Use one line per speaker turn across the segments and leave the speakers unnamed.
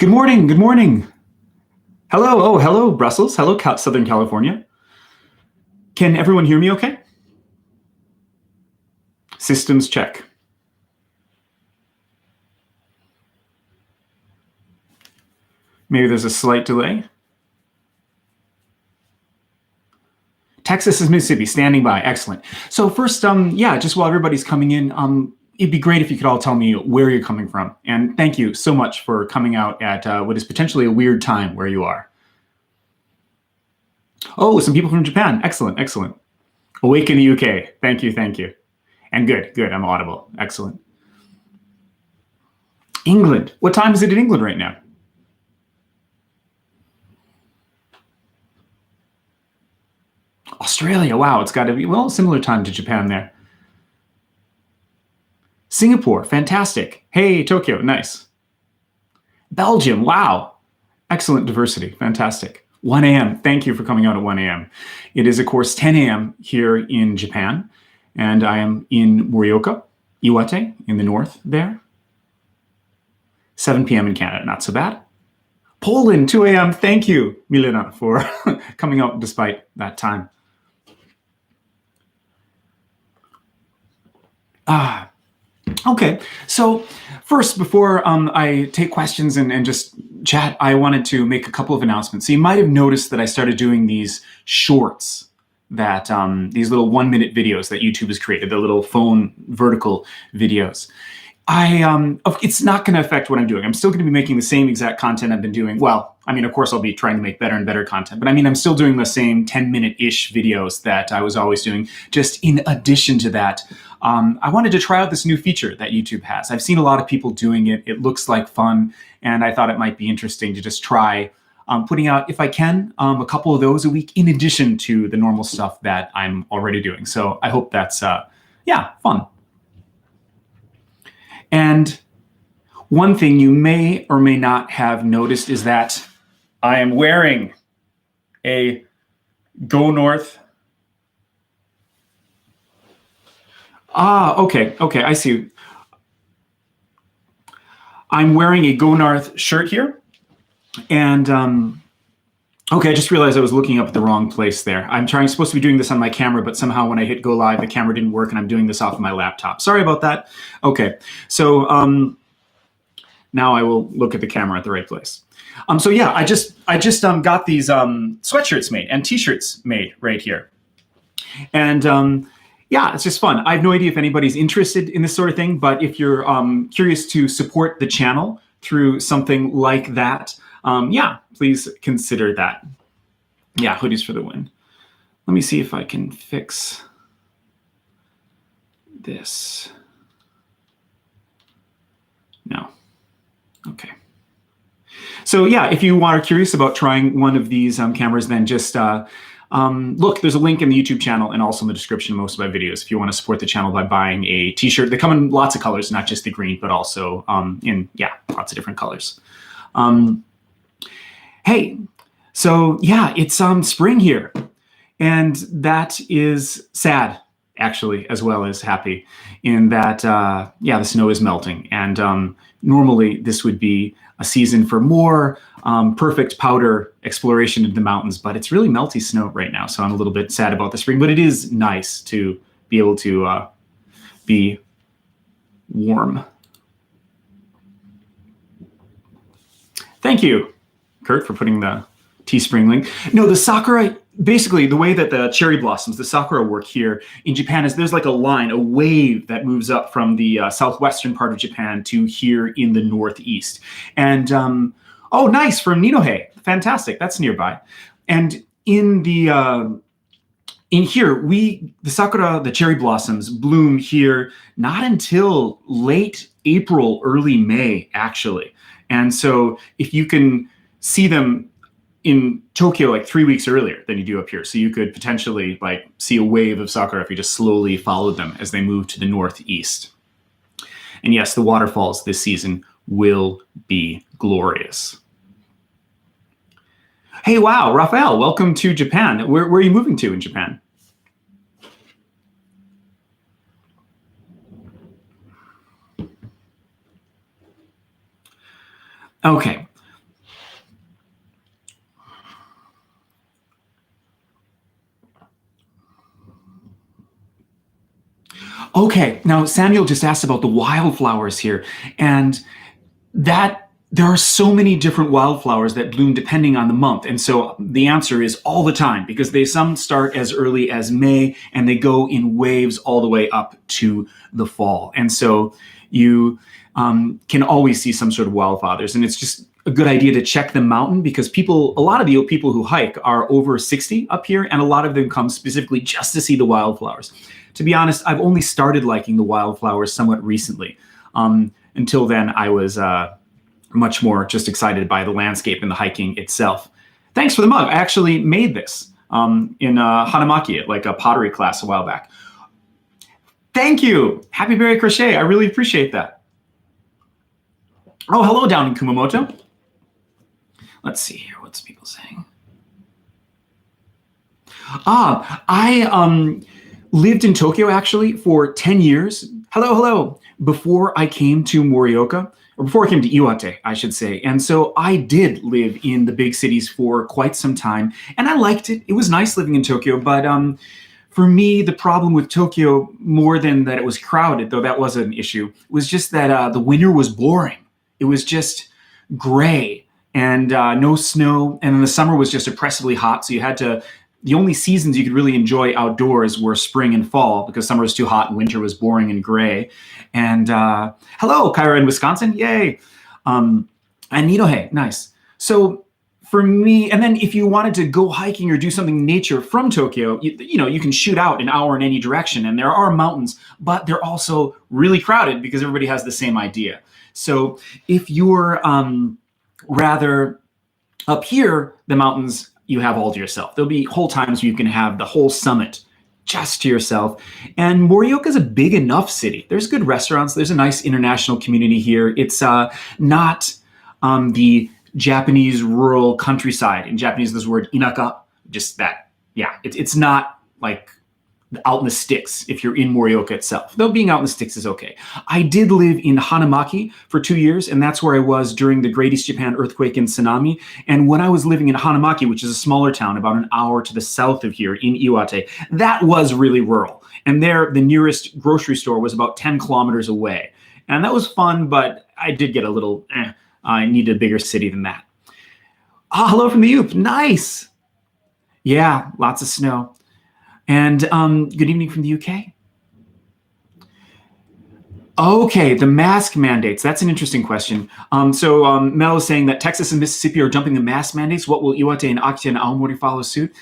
Good morning. Good morning. Hello. Oh, hello, Brussels. Hello, Southern California. Can everyone hear me okay? Systems check. Maybe there's a slight delay. Texas is Mississippi, standing by. Excellent. So first, just while everybody's coming in, it'd be great if you could all tell me where you're coming from. And thank you so much for coming out at what is potentially a weird time where you are. Oh, some people from Japan. Excellent, excellent. Awake in the UK. Thank you, thank you. And good, I'm audible. Excellent. England. What time is it in England right now? Australia. Wow, it's got to be, well, similar time to Japan there. Singapore. Fantastic. Hey, Tokyo. Nice. Belgium. Wow. Excellent diversity. Fantastic. 1 a.m. Thank you for coming out at 1 a.m. It is, of course, 10 a.m. here in Japan, and I am in Morioka, Iwate, in the north there. 7 p.m. in Canada. Not so bad. Poland, 2 a.m. Thank you, Milena, for coming out despite that time. Okay, so first, before I take questions and just chat, I wanted to make a couple of announcements. So you might have noticed that I started doing these shorts, that these little 1-minute videos that YouTube has created, the little phone vertical videos. It's not going to affect what I'm doing. I'm still going to be making the same exact content I've been doing. Well, I mean, of course, I'll be trying to make better and better content, but I mean, I'm still doing the same 10-minute-ish videos that I was always doing. Just in addition to that, I wanted to try out this new feature that YouTube has. I've seen a lot of people doing it. It looks like fun, and I thought it might be interesting to just try putting out, if I can, a couple of those a week in addition to the normal stuff that I'm already doing. So I hope that's, fun. And one thing you may or may not have noticed is that I am wearing a Go North. Okay, I see. I'm wearing a Go North shirt here. And, okay, I just realized I was looking up at the wrong place there. Supposed to be doing this on my camera, but somehow when I hit go live, the camera didn't work, and I'm doing this off of my laptop. Sorry about that. Okay, so now I will look at the camera at the right place. So yeah, I just got these sweatshirts made and t-shirts made right here. And yeah, it's just fun. I have no idea if anybody's interested in this sort of thing, but if you're curious to support the channel through something like that, yeah, please consider that. Yeah, hoodies for the win. Let me see if I can fix this. No. Okay. So yeah, if you are curious about trying one of these cameras, then just look, there's a link in the YouTube channel and also in the description of most of my videos if you want to support the channel by buying a t-shirt. They come in lots of colors, not just the green, but also in, lots of different colors. Hey, so yeah, it's spring here, and that is sad, actually, as well as happy, in that, the snow is melting. And normally this would be a season for more perfect powder exploration into the mountains, but it's really melty snow right now. So I'm a little bit sad about the spring, but it is nice to be able to be warm. Thank you, Kurt, for putting the Teespring link. No, the sakura, basically the way that the cherry blossoms, the sakura work here in Japan is there's like a line, a wave that moves up from the southwestern part of Japan to here in the northeast. And, oh, nice, from Ninohe. Fantastic, that's nearby. And in the, in here, the sakura, the cherry blossoms bloom here not until late April, early May, actually. And so if you can see them in Tokyo like 3 weeks earlier than you do up here. So you could potentially like see a wave of sakura if you just slowly followed them as they move to the northeast. And yes, the waterfalls this season will be glorious. Hey, wow, Raphael, welcome to Japan. Where are you moving to in Japan? Okay, Okay, now Samuel just asked about the wildflowers here, and that there are so many different wildflowers that bloom depending on the month. And so the answer is all the time, because they some start as early as May and they go in waves all the way up to the fall. And so you can always see some sort of wildflowers, and it's just a good idea to check the mountain, because a lot of the people who hike are over 60 up here, and a lot of them come specifically just to see the wildflowers. To be honest, I've only started liking the wildflowers somewhat recently. Until then, I was much more just excited by the landscape and the hiking itself. Thanks for the mug. I actually made this in Hanamaki at like a pottery class a while back. Thank you. Happy Berry Crochet. I really appreciate that. Oh, hello down in Kumamoto. Let's see here. What's people saying? I lived in Tokyo actually for 10 years. Hello. Before I came to Morioka, or before I came to Iwate, I should say. And so I did live in the big cities for quite some time, and I liked it. It was nice living in Tokyo, but for me, the problem with Tokyo, more than that it was crowded, though that was an issue, was just that the winter was boring. It was just gray and no snow, and then the summer was just oppressively hot, so the only seasons you could really enjoy outdoors were spring and fall, because summer was too hot and winter was boring and gray. And hello, Kyra in Wisconsin, yay! And Ninohe, nice. So for me, and then if you wanted to go hiking or do something in nature from Tokyo, you can shoot out an hour in any direction, and there are mountains, but they're also really crowded because everybody has the same idea. So if you're rather up here, the mountains you have all to yourself. There'll be whole times where you can have the whole summit just to yourself. And Morioka is a big enough city. There's good restaurants. There's a nice international community here. It's not the Japanese rural countryside. In Japanese, there's the word inaka, just that. Yeah, it's not like out in the sticks if you're in Morioka itself, though being out in the sticks is okay. I did live in Hanamaki for 2 years, and that's where I was during the Great East Japan earthquake and tsunami. And when I was living in Hanamaki, which is a smaller town about an hour to the south of here in Iwate, that was really rural. And there, the nearest grocery store was about 10 kilometers away. And that was fun, but I did get a little, I need a bigger city than that. Hello from the Yoop, nice. Yeah, lots of snow. And good evening from the UK. Okay, the mask mandates. That's an interesting question. So Mel is saying that Texas and Mississippi are dumping the mask mandates. What will Iwate and Akita and Aomori follow suit?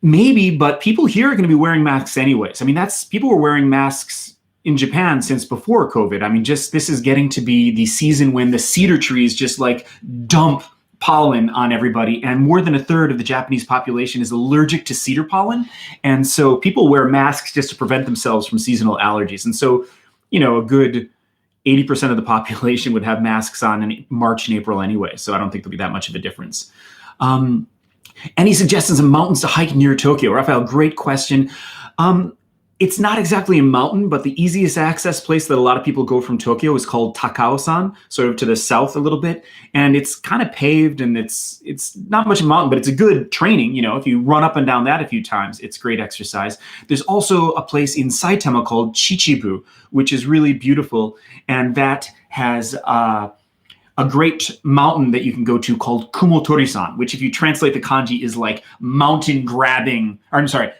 Maybe, but people here are going to be wearing masks anyways. I mean, people were wearing masks in Japan since before COVID. I mean, this is getting to be the season when the cedar trees just like dump pollen on everybody, and more than a third of the Japanese population is allergic to cedar pollen, and so people wear masks just to prevent themselves from seasonal allergies. And so, a good 80% of the population would have masks on in March and April anyway, so I don't think there'll be that much of a difference. Any suggestions of mountains to hike near Tokyo? Raphael, great question. It's not exactly a mountain, but the easiest access place that a lot of people go from Tokyo is called Takao-san, sort of to the south a little bit. And it's kind of paved, and it's not much of a mountain, but it's a good training. If you run up and down that a few times, it's great exercise. There's also a place in Saitama called Chichibu, which is really beautiful. And that has a great mountain that you can go to called Kumotori-san, which if you translate the kanji is like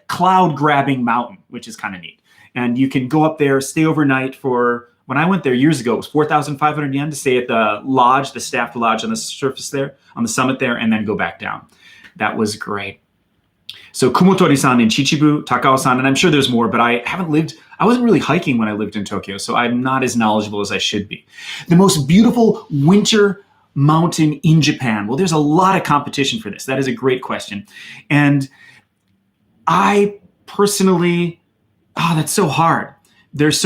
cloud grabbing mountain, which is kind of neat. And you can go up there, stay overnight for, when I went there years ago, it was 4,500 yen to stay at the lodge, the staffed lodge on the surface there, on the summit there, and then go back down. That was great. So Kumotori-san in Chichibu, Takao-san, and I'm sure there's more, but I wasn't really hiking when I lived in Tokyo, so I'm not as knowledgeable as I should be. The most beautiful winter mountain in Japan. Well, there's a lot of competition for this. That is a great question. And I personally, that's so hard. There's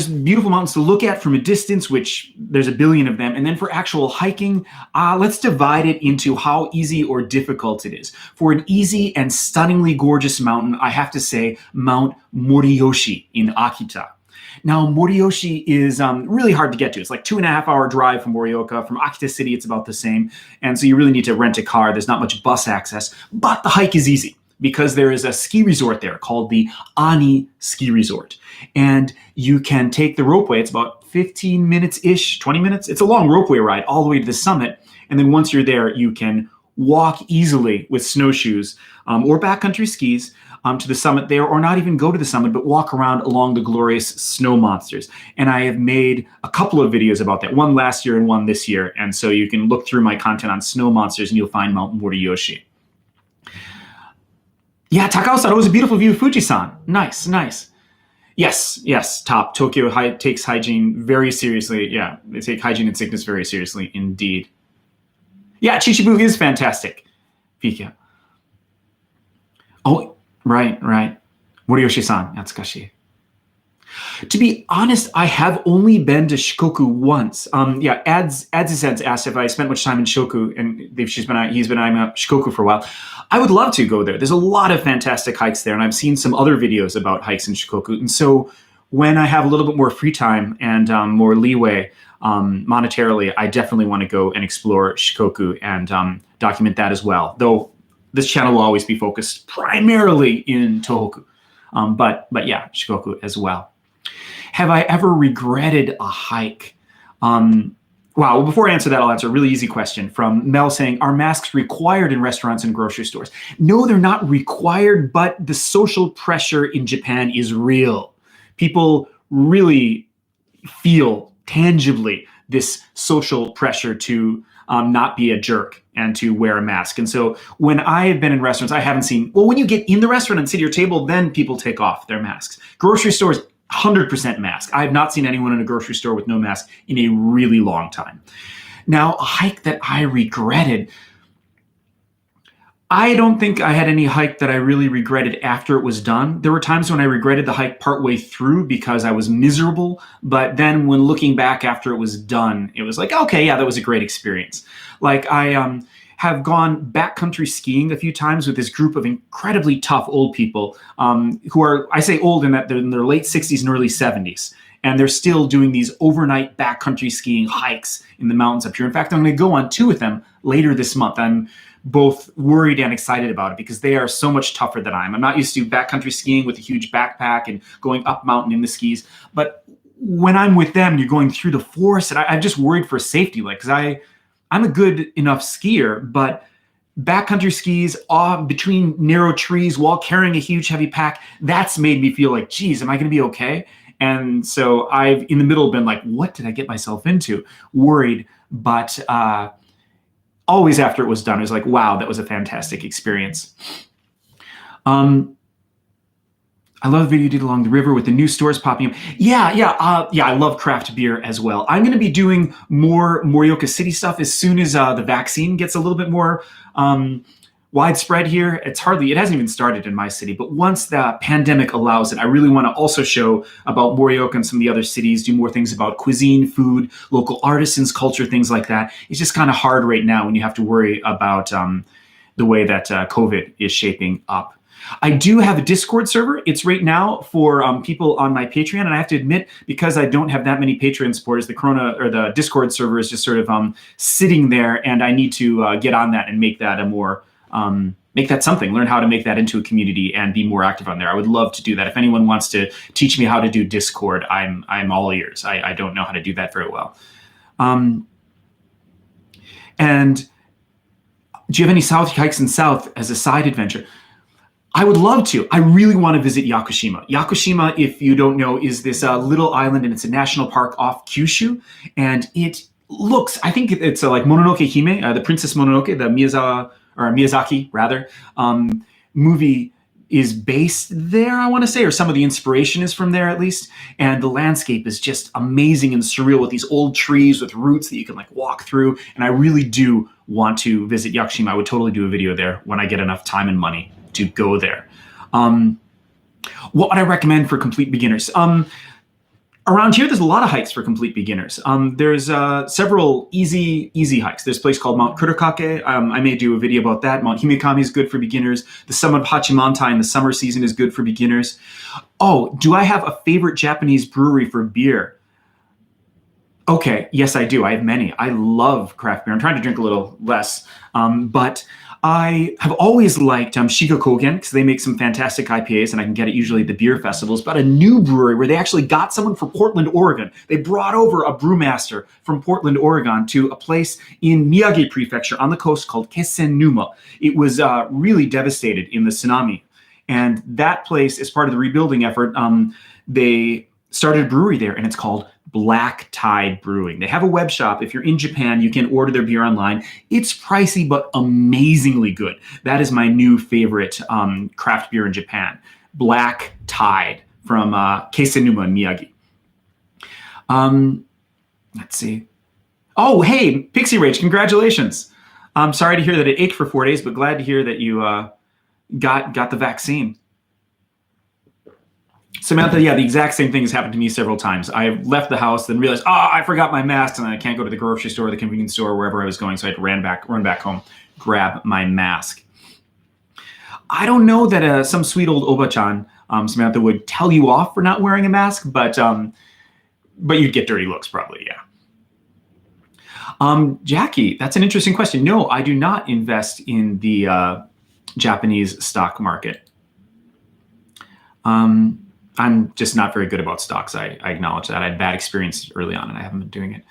beautiful mountains to look at from a distance, which there's a billion of them. And then for actual hiking, let's divide it into how easy or difficult it is. For an easy and stunningly gorgeous mountain, I have to say Mount Moriyoshi in Akita. Now, Moriyoshi is really hard to get to. It's like 2.5 hour drive from Morioka. From Akita City, it's about the same. And so you really need to rent a car. There's not much bus access, but the hike is easy. because there is a ski resort there called the Ani Ski Resort. And you can take the ropeway. It's about 15 minutes-ish, 20 minutes. It's a long ropeway ride all the way to the summit. And then once you're there, you can walk easily with snowshoes or backcountry skis to the summit there, or not even go to the summit, but walk around along the glorious snow monsters. And I have made a couple of videos about that, one last year and one this year. And so you can look through my content on snow monsters and you'll find Mount Moriyoshi. Yeah, Takao-san, it was a beautiful view of Fujisan. Nice, nice. Yes, top. Tokyo takes hygiene very seriously. Yeah, they take hygiene and sickness very seriously indeed. Yeah, Chichibu is fantastic. Pika. Oh, right. Moriyoshi-san, natsukashi. To be honest, I have only been to Shikoku once. Adzi-sen's asked if I spent much time in Shikoku, and he's been at Shikoku for a while. I would love to go there. There's a lot of fantastic hikes there, and I've seen some other videos about hikes in Shikoku. And so when I have a little bit more free time and more leeway monetarily, I definitely want to go and explore Shikoku and document that as well. Though this channel will always be focused primarily in Tohoku. But yeah, Shikoku as well. Have I ever regretted a hike? Wow, well, before I answer that, I'll answer a really easy question from Mel saying, are masks required in restaurants and grocery stores? No, they're not required, but the social pressure in Japan is real. People really feel tangibly this social pressure to not be a jerk and to wear a mask. And so when I have been in restaurants, I haven't seen, well, when you get in the restaurant and sit at your table, then people take off their masks. Grocery stores, 100% mask. I have not seen anyone in a grocery store with no mask in a really long time. Now, a hike that I regretted, I don't think I had any hike that I really regretted after it was done. There were times when I regretted the hike partway through because I was miserable. But then when looking back after it was done, it was like, okay, yeah, that was a great experience. Like I have gone backcountry skiing a few times with this group of incredibly tough old people who are, I say old in that they're in their late 60s and early 70s. And they're still doing these overnight backcountry skiing hikes in the mountains up here. In fact, I'm going to go on 2 with them later this month. I'm both worried and excited about it because they are so much tougher than I am. I'm not used to backcountry skiing with a huge backpack and going up mountain in the skis. But when I'm with them and you're going through the forest, and I'm just worried for safety, like, because I'm a good enough skier, but backcountry skis between narrow trees while carrying a huge heavy pack, that's made me feel like, geez, am I going to be okay? And so I've in the middle been like, what did I get myself into? Worried, but always after it was done, it was like, wow, that was a fantastic experience. I love the video you did along the river with the new stores popping up. Yeah, I love craft beer as well. I'm going to be doing more Morioka City stuff as soon as the vaccine gets a little bit more widespread here. It hasn't even started in my city, but once the pandemic allows it, I really want to also show about Morioka and some of the other cities, do more things about cuisine, food, local artisans, culture, things like that. It's just kind of hard right now when you have to worry about the way that COVID is shaping up. I do have a Discord server. It's right now for people on my Patreon, and I have to admit, because I don't have that many Patreon supporters, the Discord server is just sort of sitting there, and I need to get on that and make that make that something. Learn how to make that into a community and be more active on there. I would love to do that. If anyone wants to teach me how to do Discord, I'm all ears. I don't know how to do that very well. And do you have any South hikes in South as a side adventure? I would love to. I really want to visit Yakushima. Yakushima, if you don't know, is this little island, and it's a national park off Kyushu. And it looks, I think it's like Mononoke Hime, the Princess Mononoke, the Miyazaki rather, movie is based there, I want to say, or some of the inspiration is from there at least. And the landscape is just amazing and surreal with these old trees with roots that you can like walk through. And I really do want to visit Yakushima. I would totally do a video there when I get enough time and money to go there. What would I recommend for complete beginners? Around here, there's a lot of hikes for complete beginners. There's several easy hikes. There's a place called Mount Kurokake. I may do a video about that. Mount Himekami is good for beginners. The summit of Hachimantai in the summer season is good for beginners. Oh, do I have a favorite Japanese brewery for beer? Okay, yes, I do. I have many. I love craft beer. I'm trying to drink a little less, but I have always liked Shigakogen because they make some fantastic IPAs, and I can get it usually at the beer festivals. But a new brewery where they actually got someone from Portland, Oregon. They brought over a brewmaster from Portland, Oregon to a place in Miyagi Prefecture on the coast called Kesenuma. It was really devastated in the tsunami. And that place, as part of the rebuilding effort, they started a brewery there, and it's called Black Tide Brewing. They have a web shop. If you're in Japan, you can order their beer online. It's pricey, but amazingly good. That is my new favorite craft beer in Japan. Black Tide from Keisenuma in Miyagi. Let's see. Oh, hey, Pixie Rage, congratulations. I'm sorry to hear that it ached for 4 days, but glad to hear that you got the vaccine. Samantha, yeah, the exact same thing has happened to me several times. I left the house, then realized, I forgot my mask, and I can't go to the grocery store, the convenience store, wherever I was going, so I had to run back home, grab my mask. I don't know that some sweet old Oba-chan, Samantha, would tell you off for not wearing a mask, but you'd get dirty looks probably, yeah. Jackie, that's an interesting question. No, I do not invest in the Japanese stock market. I'm just not very good about stocks. I acknowledge that. I had bad experience early on, and I haven't been doing it.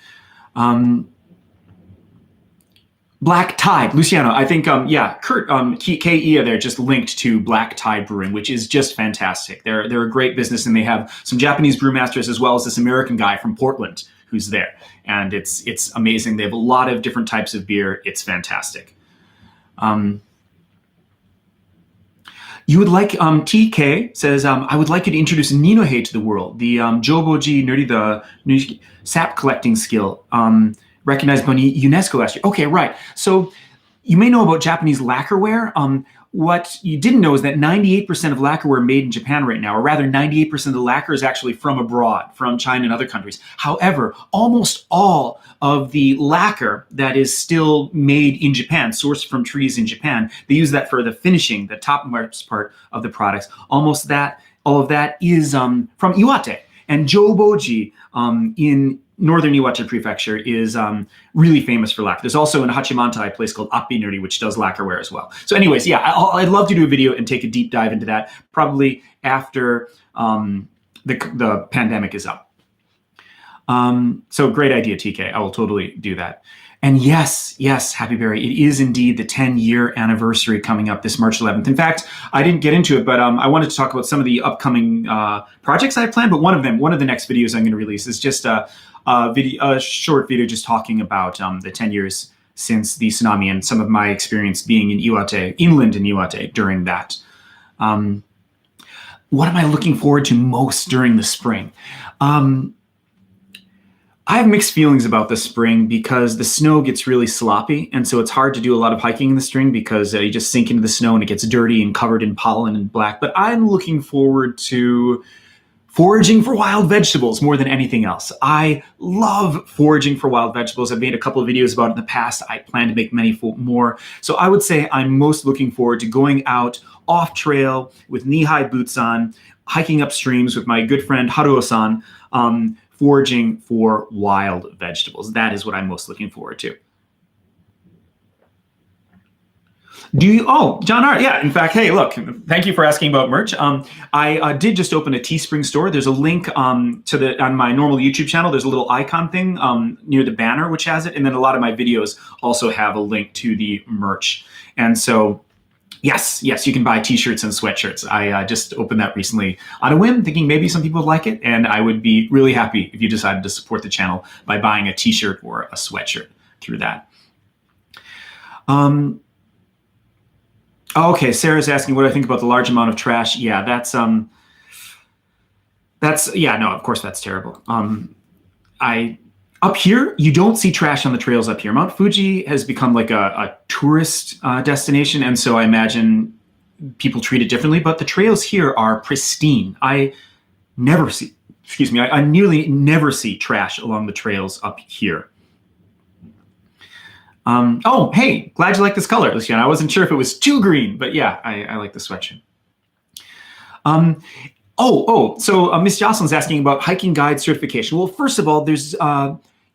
Black Tide, Luciano, I think, yeah, Kurt, K.E. there just linked to Black Tide Brewing, which is just fantastic. They're a great business, and they have some Japanese brewmasters as well as this American guy from Portland who's there. And it's amazing. They have a lot of different types of beer. It's fantastic. You would like, TK says, I would like you to introduce Ninohe to the world, the Joboji Nuri, the sap collecting skill, recognized by UNESCO last year. Okay, right. So you may know about Japanese lacquerware. What you didn't know is that 98% of lacquerware made in Japan right now, or rather 98% of the lacquer is actually from abroad, from China and other countries. However, almost all of the lacquer that is still made in Japan, sourced from trees in Japan, they use that for the finishing, the topmost part of the products. All of that is from Iwate. And Joboji in northern Iwate Prefecture is really famous for lacquer. There's also in Hachimantai a place called Appinuri, which does lacquerware as well. So anyways, yeah, I'd love to do a video and take a deep dive into that, probably after the pandemic is up. So great idea, TK. I will totally do that. And yes, Happy Berry, it is indeed the 10-year anniversary coming up this March 11th. In fact, I didn't get into it, but I wanted to talk about some of the upcoming projects I have planned. But one of the next videos I'm going to release is just a short video just talking about the 10 years since the tsunami and some of my experience being in Iwate, inland in Iwate during that. What am I looking forward to most during the spring? I have mixed feelings about the spring because the snow gets really sloppy, and so it's hard to do a lot of hiking in the spring because you just sink into the snow and it gets dirty and covered in pollen and black. But I'm looking forward to foraging for wild vegetables more than anything else. I love foraging for wild vegetables. I've made a couple of videos about it in the past. I plan to make many more. So I would say I'm most looking forward to going out off trail with knee-high boots on, hiking up streams with my good friend Haruo-san, foraging for wild vegetables. That is what I'm most looking forward to. John Hart, yeah. In fact, hey, look, thank you for asking about merch. I did just open a Teespring store. There's a link on my normal YouTube channel. There's a little icon thing near the banner which has it, and then a lot of my videos also have a link to the merch. And so, yes, you can buy T-shirts and sweatshirts. I just opened that recently on a whim, thinking maybe some people would like it, and I would be really happy if you decided to support the channel by buying a T-shirt or a sweatshirt through that. Okay, Sarah's asking what I think about the large amount of trash. Yeah, no, of course that's terrible. Up here, you don't see trash on the trails up here. Mount Fuji has become like a tourist destination, and so I imagine people treat it differently, but the trails here are pristine. I nearly never see trash along the trails up here. Oh, hey, glad you like this color, Luciana. I wasn't sure if it was too green, but yeah, I like the sweatshirt. So Miss Jocelyn's asking about hiking guide certification. Well, first of all, there's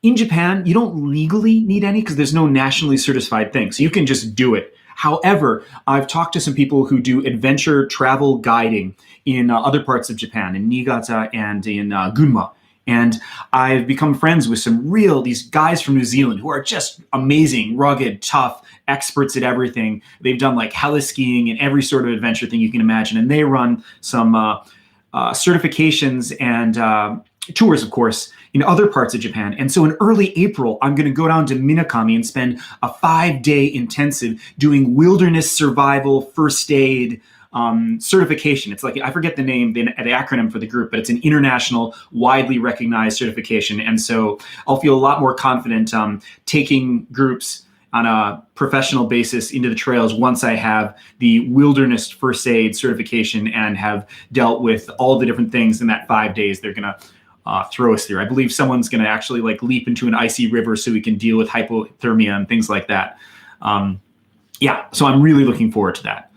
in Japan, you don't legally need any because there's no nationally certified thing. So you can just do it. However, I've talked to some people who do adventure travel guiding in other parts of Japan, in Niigata and in Gunma. And I've become friends with these guys from New Zealand who are just amazing, rugged, tough, experts at everything. They've done like heli-skiing and every sort of adventure thing you can imagine. And they run some certifications and tours, of course, in other parts of Japan. And so in early April, I'm going to go down to Minakami and spend a 5-day intensive doing wilderness survival first aid certification. It's like, I forget the name, the acronym for the group, but it's an international, widely recognized certification. And so I'll feel a lot more confident taking groups on a professional basis into the trails once I have the wilderness first aid certification and have dealt with all the different things in that 5 days they're going to throw us through. I believe someone's going to actually like leap into an icy river so we can deal with hypothermia and things like that. Yeah, so I'm really looking forward to that.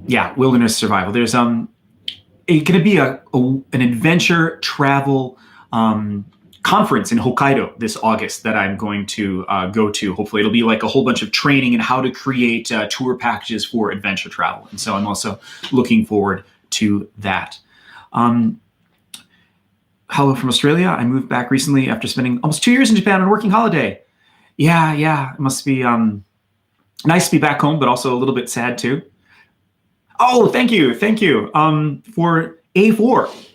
Yeah, wilderness survival. There's it's going to be an adventure travel conference in Hokkaido this August that I'm going to go to. Hopefully it'll be like a whole bunch of training in how to create tour packages for adventure travel. And so I'm also looking forward to that. Hello from Australia. I moved back recently after spending almost 2 years in Japan on a working holiday. Yeah. It must be nice to be back home, but also a little bit sad too. Oh, thank you. For A4.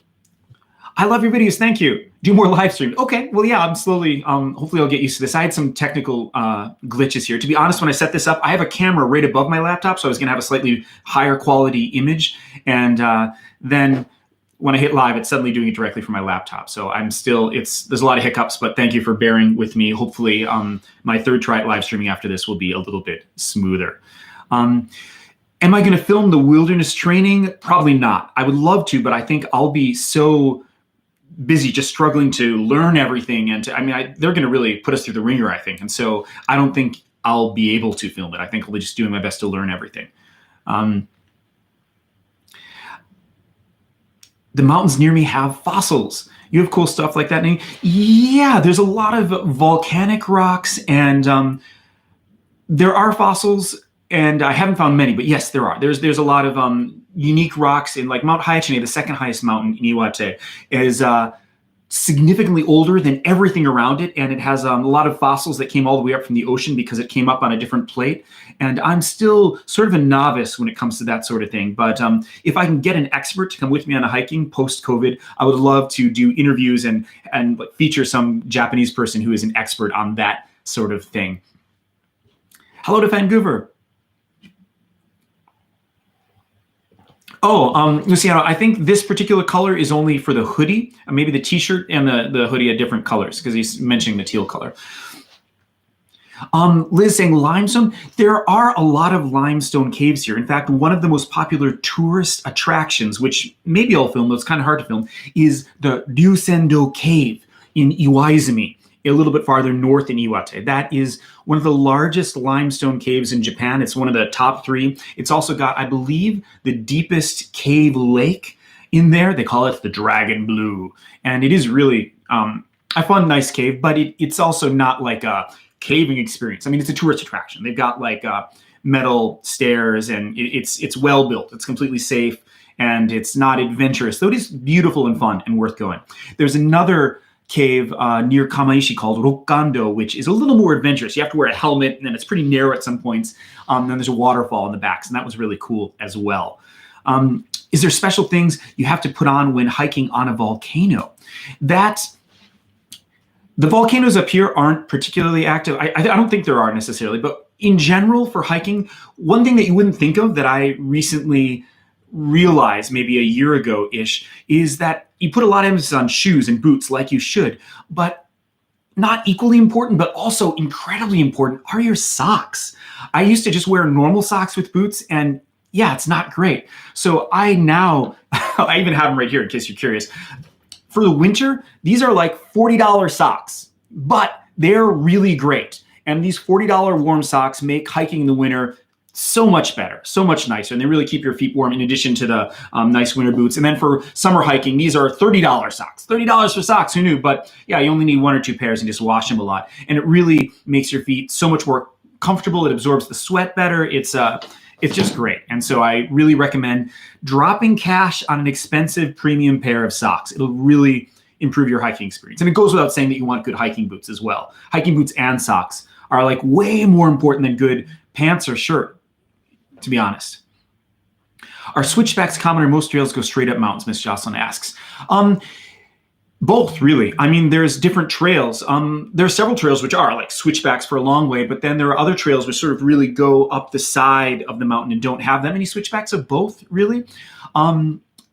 I love your videos. Thank you. Do more live streams. Okay. Well, yeah, I'm slowly, hopefully I'll get used to this. I had some technical glitches here. To be honest, when I set this up, I have a camera right above my laptop, so I was going to have a slightly higher quality image. And then when I hit live, it's suddenly doing it directly from my laptop. So there's a lot of hiccups, but thank you for bearing with me. Hopefully my third try at live streaming after this will be a little bit smoother. Am I going to film the wilderness training? Probably not. I would love to, but I think I'll be so busy just struggling to learn everything. And they're going to really put us through the ringer, I think. And so I don't think I'll be able to film it. I think I'll be just doing my best to learn everything. The mountains near me have fossils. You have cool stuff like that, Nate? Yeah, there's a lot of volcanic rocks, and there are fossils. And I haven't found many, but yes, there are. There's a lot of unique rocks in like Mount Hyachine, the second highest mountain in Iwate, is significantly older than everything around it, and it has a lot of fossils that came all the way up from the ocean because it came up on a different plate. And I'm still sort of a novice when it comes to that sort of thing. But if I can get an expert to come with me on a hiking post-COVID, I would love to do interviews and like feature some Japanese person who is an expert on that sort of thing. Hello to Vancouver. Oh, Luciano, I think this particular color is only for the hoodie. Maybe the t-shirt and the hoodie are different colors because he's mentioning the teal color. Liz saying limestone. There are a lot of limestone caves here. In fact, one of the most popular tourist attractions, which maybe I'll film, though it's kind of hard to film, is the Ryusendo Cave in Iwaizumi, a little bit farther north in Iwate. That is one of the largest limestone caves in Japan. It's one of the top 3. It's also got, I believe, the deepest cave lake in there. They call it the Dragon Blue. And it is really a fun, nice cave, but it's also not like a caving experience. I mean, it's a tourist attraction. They've got like metal stairs, and it's well built. It's completely safe, and it's not adventurous, though it is beautiful and fun and worth going. There's another cave near Kamaishi called Rokkando, which is a little more adventurous. You have to wear a helmet, and then it's pretty narrow at some points. Then there's a waterfall in the backs, and that was really cool as well. Is there special things you have to put on when hiking on a volcano? The volcanoes up here aren't particularly active. I don't think there are necessarily, but in general for hiking, one thing that you wouldn't think of that I recently realized maybe a year ago-ish is that you put a lot of emphasis on shoes and boots like you should, but not equally important, but also incredibly important are your socks. I used to just wear normal socks with boots, and yeah, it's not great. So I now, I even have them right here in case you're curious. For the winter, these are like $40 socks, but they're really great. And these $40 warm socks make hiking in the winter so much better, so much nicer, and they really keep your feet warm in addition to the nice winter boots. And then for summer hiking, these are $30 socks. $30 for socks, who knew? But yeah, you only need 1 or 2 pairs and just wash them a lot. And it really makes your feet so much more comfortable. It absorbs the sweat better. It's just great. And so I really recommend dropping cash on an expensive premium pair of socks. It'll really improve your hiking experience. And it goes without saying that you want good hiking boots as well. Hiking boots and socks are like way more important than good pants or shirt, to be honest. Are switchbacks common or most trails go straight up mountains, Miss Jocelyn asks. Both, really. I mean, there's different trails. There are several trails which are like switchbacks for a long way, but then there are other trails which sort of really go up the side of the mountain and don't have that many switchbacks. So both, really.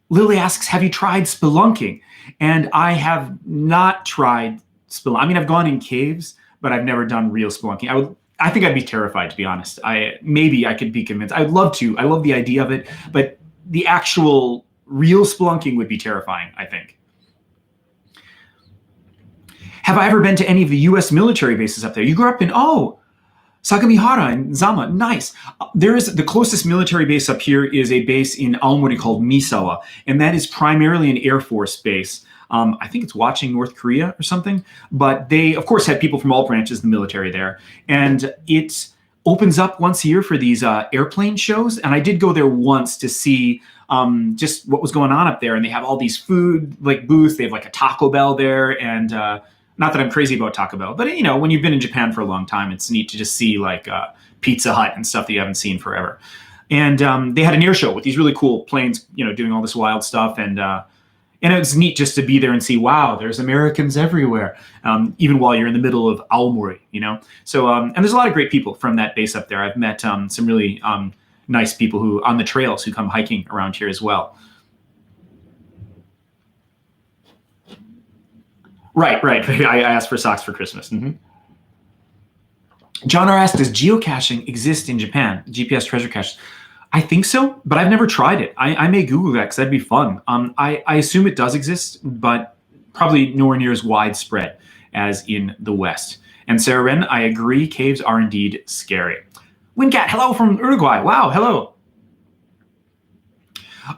Lily asks, have you tried spelunking? And I have not tried spelunking. I mean, I've gone in caves, but I've never done real spelunking. I think I'd be terrified, to be honest. Maybe I could be convinced. I'd love to. I love the idea of it, but the actual real spelunking would be terrifying, I think. Have I ever been to any of the U.S. military bases up there? You grew up in, Sagamihara in Zama. Nice. The closest military base up here is a base in Aomori called Misawa, and that is primarily an Air Force base. I think it's watching North Korea or something, but they, of course, had people from all branches of the military there. And it opens up once a year for these airplane shows. And I did go there once to see just what was going on up there. And they have all these food like booths. They have like a Taco Bell there. And not that I'm crazy about Taco Bell, but when you've been in Japan for a long time, it's neat to just see like Pizza Hut and stuff that you haven't seen forever. And they had an air show with these really cool planes, doing all this wild stuff. And it's neat just to be there and see, wow, there's Americans everywhere, even while you're in the middle of Aomori, So, and there's a lot of great people from that base up there. I've met some really nice people who on the trails who come hiking around here as well. Right. I asked for socks for Christmas. Mm-hmm. John R. asked, does geocaching exist in Japan? GPS treasure caches? I think so, but I've never tried it. I may Google that because that'd be fun. I assume it does exist, but probably nowhere near as widespread as in the West. And Sarah Wren, I agree, caves are indeed scary. Wincat, hello from Uruguay. Wow, hello.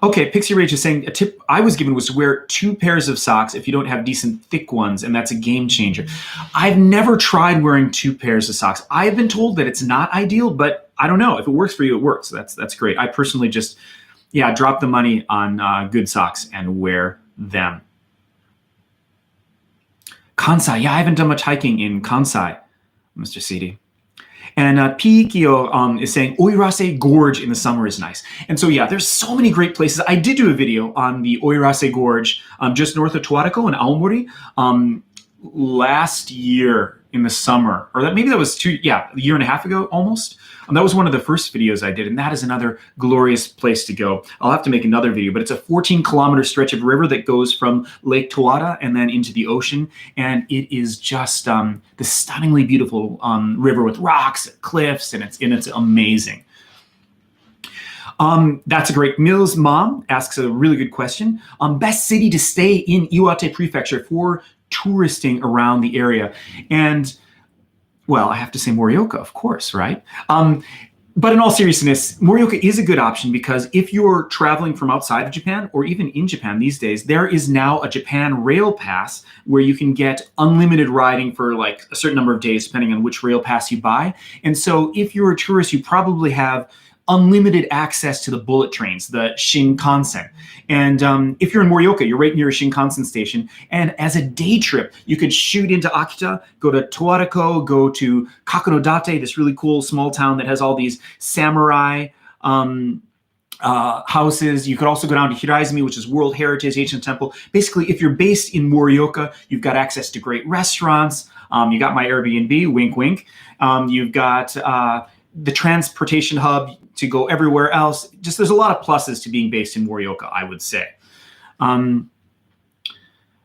Okay, Pixie Rage is saying a tip I was given was to wear 2 pairs of socks if you don't have decent thick ones, and that's a game changer. I've never tried wearing 2 pairs of socks. I've been told that it's not ideal, but I don't know. If it works for you, it works. That's great. I personally just, drop the money on good socks and wear them. Kansai, I haven't done much hiking in Kansai, Mr. CD. And Pikio is saying Oirase Gorge in the summer is nice. And so, there's so many great places. I did do a video on the Oirase Gorge just north of Toariko in Aomori last year in the summer. Or maybe that was a year and a half ago almost. That was one of the first videos I did, and that is another glorious place to go. I'll have to make another video, but it's a 14-kilometer stretch of river that goes from Lake Tawada and then into the ocean, and it is just the stunningly beautiful river with rocks and cliffs, and it's amazing. That's a great. Mills' mom asks a really good question. Best city to stay in Iwate Prefecture for touristing around the area, and well, I have to say Morioka, of course, right? But in all seriousness, Morioka is a good option because if you're traveling from outside of Japan or even in Japan these days, there is now a Japan Rail Pass where you can get unlimited riding for like a certain number of days, depending on which Rail Pass you buy. And so if you're a tourist, you probably have unlimited access to the bullet trains, the Shinkansen. And if you're in Morioka, you're right near a Shinkansen station. And as a day trip, you could shoot into Akita, go to Toariko, go to Kakunodate, this really cool small town that has all these samurai houses. You could also go down to Hiraizumi, which is World Heritage Ancient Temple. Basically, if you're based in Morioka, you've got access to great restaurants. You got my Airbnb, wink, wink. You've got the transportation hub to go everywhere else. Just there's a lot of pluses to being based in Morioka, I would say.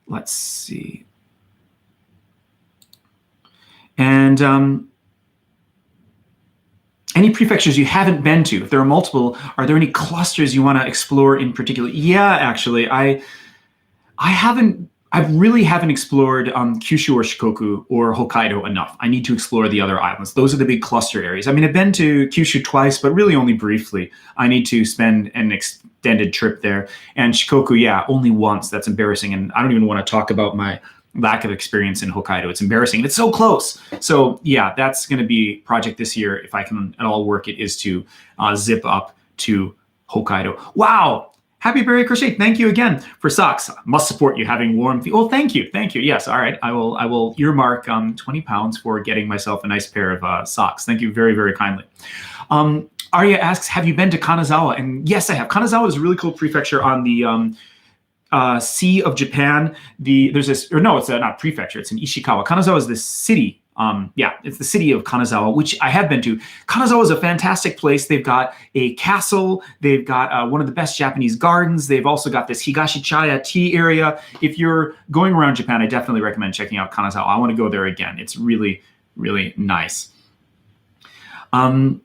Let's see. And any prefectures you haven't been to, if there are multiple, are there any clusters you want to explore in particular? Yeah, actually, I I really haven't explored Kyushu or Shikoku or Hokkaido enough. I need to explore the other islands. Those are the big cluster areas. I mean, I've been to Kyushu twice, but really only briefly. I need to spend an extended trip there. And Shikoku, yeah, only once. That's embarrassing. And I don't even want to talk about my lack of experience in Hokkaido. It's embarrassing. And it's so close. So yeah, that's going to be a project this year, if I can at all work it, is to zip up to Hokkaido. Wow. Happy Berry Crochet. Thank you again for socks. Must support you having warm feet. Oh, thank you. Thank you. Yes. All right. I will earmark 20 pounds for getting myself a nice pair of socks. Thank you very, very kindly. Arya asks, have you been to Kanazawa? And yes, I have. Kanazawa is a really cool prefecture on the Sea of Japan. There's this, or no, it's not prefecture. It's in Ishikawa. Kanazawa is this city. It's the city of Kanazawa, which I have been to. Kanazawa is a fantastic place. They've got a castle. They've got one of the best Japanese gardens. They've also got this Higashichaya tea area. If you're going around Japan, I definitely recommend checking out Kanazawa. I want to go there again. It's really, really nice. The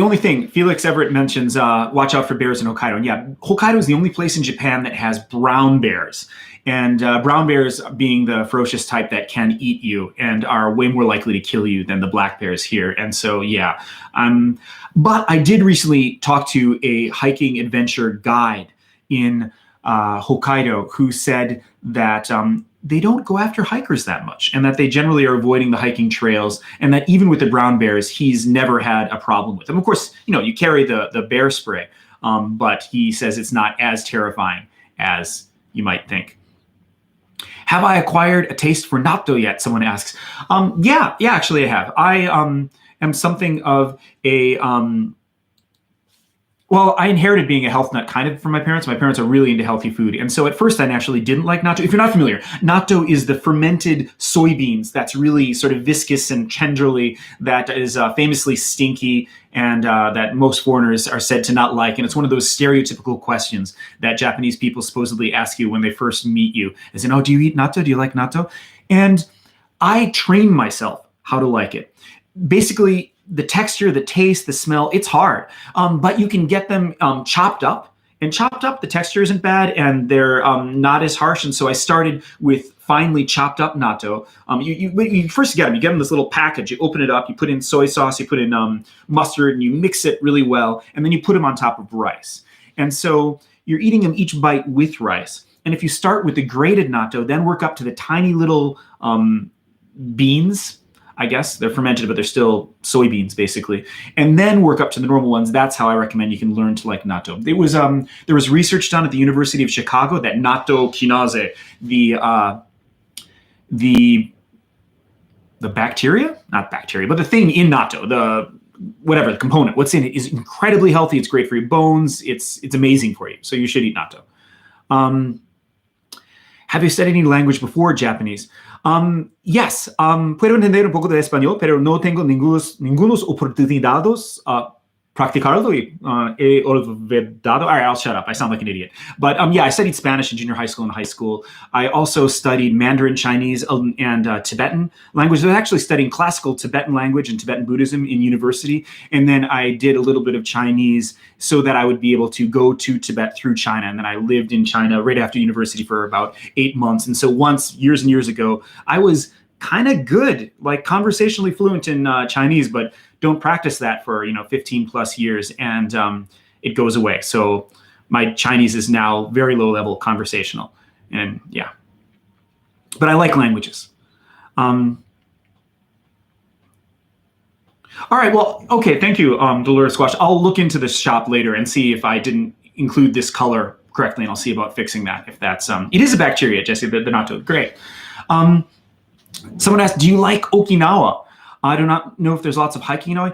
only thing, Felix Everett mentions, watch out for bears in Hokkaido. And yeah, Hokkaido is the only place in Japan that has brown bears. And brown bears being the ferocious type that can eat you and are way more likely to kill you than the black bears here. And so, yeah. But I did recently talk to a hiking adventure guide in Hokkaido who said that they don't go after hikers that much, and that they generally are avoiding the hiking trails, and that even with the brown bears, he's never had a problem with them. Of course, you carry the bear spray, but he says it's not as terrifying as you might think. Have I acquired a taste for natto yet? Someone asks. Yeah, actually I have. I am something of a I inherited being a health nut kind of from my parents. My parents are really into healthy food. And so at first I naturally didn't like natto. If you're not familiar, natto is the fermented soybeans that's really sort of viscous and tenderly, that is famously stinky, and that most foreigners are said to not like. And it's one of those stereotypical questions that Japanese people supposedly ask you when they first meet you. As in, oh, do you eat natto? Do you like natto? And I trained myself how to like it. Basically, the texture, the taste, the smell, it's hard. But you can get them chopped up. And chopped up, the texture isn't bad, and they're not as harsh. And so I started with finely chopped up natto. You first get them. You get them in this little package. You open it up. You put in soy sauce. You put in mustard, and you mix it really well. And then you put them on top of rice. And so you're eating them each bite with rice. And if you start with the grated natto, then work up to the tiny little beans. I guess they're fermented, but they're still soybeans basically, and then work up to the normal ones. That's how I recommend you can learn to like natto. There was research done at the University of Chicago that natto kinase, the bacteria, not bacteria, but the thing in natto, the component, what's in it is incredibly healthy. It's great for your bones. It's amazing for you. So you should eat natto. Have you studied any language before Japanese? Yes, puedo entender un poco de español, pero no tengo ningunos oportunidades practicarlo y he olvidado. All right, I'll shut up. I sound like an idiot. But I studied Spanish in junior high school and high school. I also studied Mandarin Chinese and Tibetan language. I was actually studying classical Tibetan language and Tibetan Buddhism in university. And then I did a little bit of Chinese so that I would be able to go to Tibet through China. And then I lived in China right after university for about 8 months. And so once, years and years ago, I was kind of good, like conversationally fluent in Chinese, but don't practice that for 15 plus years, and it goes away. So my Chinese is now very low level conversational, and yeah. But I like languages. All right, well, okay, thank you, Dolores Squash. I'll look into this shop later and see if I didn't include this color correctly, and I'll see about fixing that. If that's it is a bacteria, Jesse. They're not too great. Someone asked, do you like Okinawa? I do not know if there's lots of hiking in Hawaii.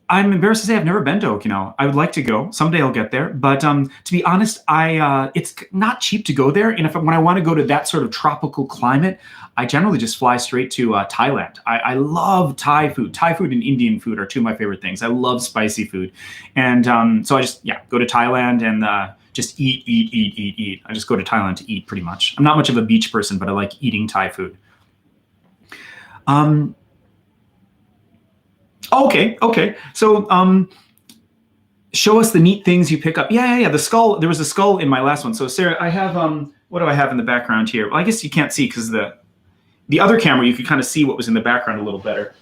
I'm embarrassed to say I've never been to Okinawa. I would like to go. Someday I'll get there. But to be honest, it's not cheap to go there. And when I want to go to that sort of tropical climate, I generally just fly straight to Thailand. I love Thai food. Thai food and Indian food are two of my favorite things. I love spicy food. And so I just go to Thailand and just eat. I just go to Thailand to eat pretty much. I'm not much of a beach person, but I like eating Thai food. Okay. So Show us the neat things you pick up. Yeah. The skull. There was a skull in my last one. So Sarah, I have what do I have in the background here? Well, I guess you can't see because the other camera you could kind of see what was in the background a little better.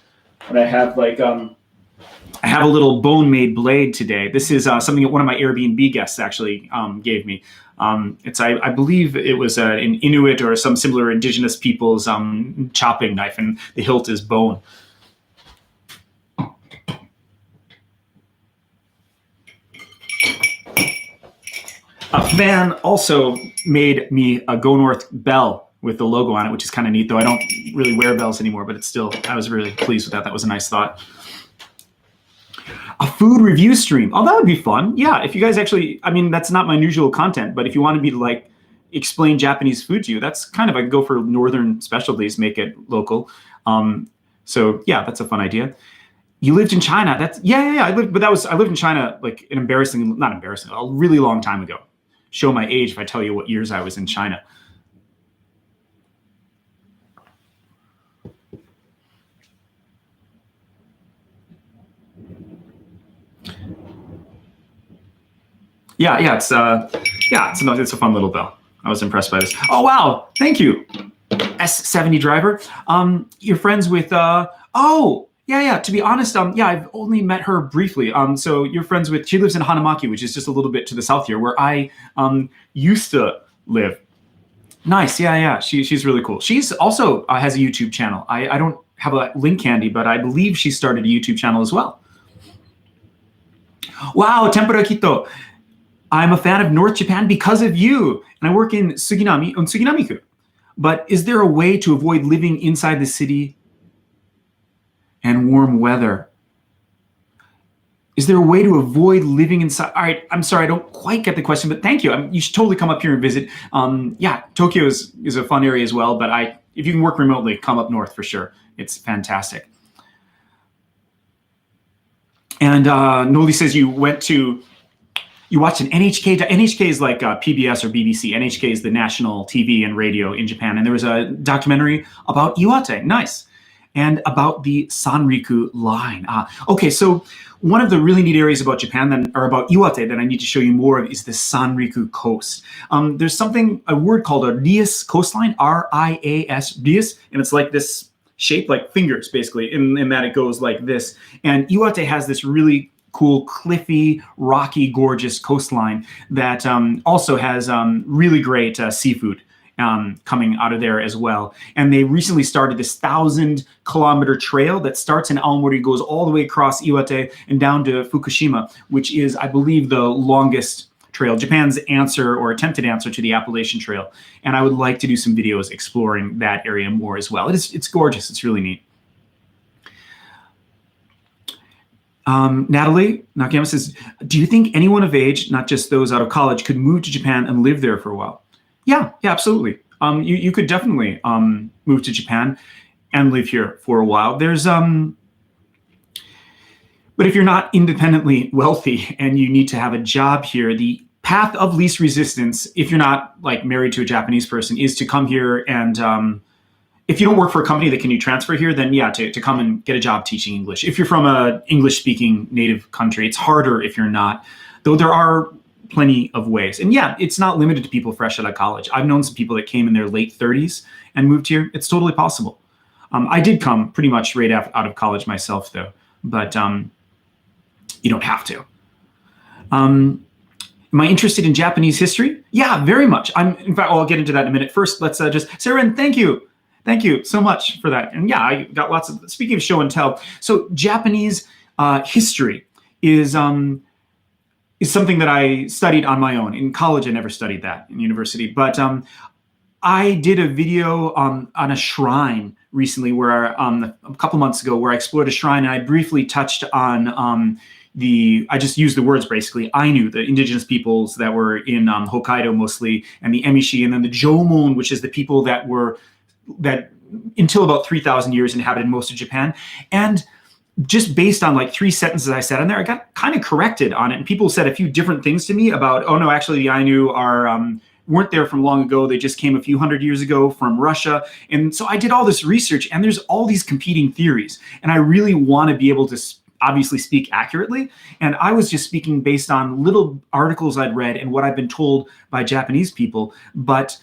But I have like I have a little bone-made blade today. This is something that one of my Airbnb guests actually gave me. It's I believe it was an Inuit or some similar indigenous people's chopping knife, and the hilt is bone. A fan also made me a Go North bell with the logo on it, which is kind of neat, though I don't really wear bells anymore, but it's still, I was really pleased with that. That was a nice thought. A food review stream. Oh, that would be fun. Yeah, if you guys actually, I mean, that's not my usual content, but if you wanted me to like explain Japanese food to you, that's kind of, I go for northern specialties, make it local. So yeah, that's a fun idea. You lived in China. That's, yeah. I lived in China like not embarrassing, a really long time ago. Show my age if I tell you what years I was in China. It's a fun little bell. I was impressed by this. Oh wow, thank you, S70 driver. You're friends with To be honest, I've only met her briefly. So you're friends with, she lives in Hanamaki, which is just a little bit to the south here, where I used to live. Nice, yeah. She's really cool. She's also has a YouTube channel. I don't have a link handy, but I believe she started a YouTube channel as well. Wow, tempura kito. I'm a fan of North Japan because of you, and I work in Suginami-ku. But is there a way to avoid living inside the city and warm weather? Is there a way to avoid living inside? All right, I'm sorry, I don't quite get the question, but thank you. You should totally come up here and visit. Tokyo is a fun area as well, but if you can work remotely, come up north for sure. It's fantastic. And Noli says you watched an NHK. NHK is like PBS or BBC. NHK is the national TV and radio in Japan. And there was a documentary about Iwate. Nice. And about the Sanriku line. Okay, so one of the really neat areas about Japan or about Iwate that I need to show you more of is the Sanriku coast. There's a word called a rias coastline, R-I-A-S, rias, and it's like this shape, like fingers, basically, in that it goes like this. And Iwate has this really cool, cliffy, rocky, gorgeous coastline that also has really great seafood coming out of there as well. And they recently started this 1,000-kilometer trail that starts in Aomori, goes all the way across Iwate and down to Fukushima, which is, I believe, the longest trail, Japan's answer or attempted answer to the Appalachian Trail. And I would like to do some videos exploring that area more as well. It's gorgeous. It's really neat. Natalie Nakayama says, do you think anyone of age, not just those out of college, could move to Japan and live there for a while? Yeah, absolutely. You could definitely move to Japan and live here for a while. But if you're not independently wealthy and you need to have a job here, the path of least resistance, if you're not like married to a Japanese person, is to come here and if you don't work for a company that can you transfer here, then to come and get a job teaching English. If you're from a English-speaking native country, it's harder if you're not, though there are plenty of ways. And it's not limited to people fresh out of college. I've known some people that came in their late 30s and moved here. It's totally possible. I did come pretty much right out of college myself, though, but you don't have to. Am I interested in Japanese history? Yeah, very much. In fact, I'll get into that in a minute. First, let's Sarah, thank you. Thank you so much for that. And I got lots of, speaking of show and tell, so Japanese history is something that I studied on my own. In college, I never studied that in university, but I did a video on a shrine recently where a couple months ago where I explored a shrine and I briefly touched on I just used the words basically, Ainu, the indigenous peoples that were in Hokkaido mostly, and the Emishi, and then the Jomon, which is the people that until about 3,000 years inhabited most of Japan. And just based on like 3 sentences I said in there, I got kind of corrected on it. And people said a few different things to me about, oh no, actually the Ainu weren't there from long ago. They just came a few hundred years ago from Russia. And so I did all this research and there's all these competing theories. And I really want to be able to obviously speak accurately. And I was just speaking based on little articles I'd read and what I've been told by Japanese people. But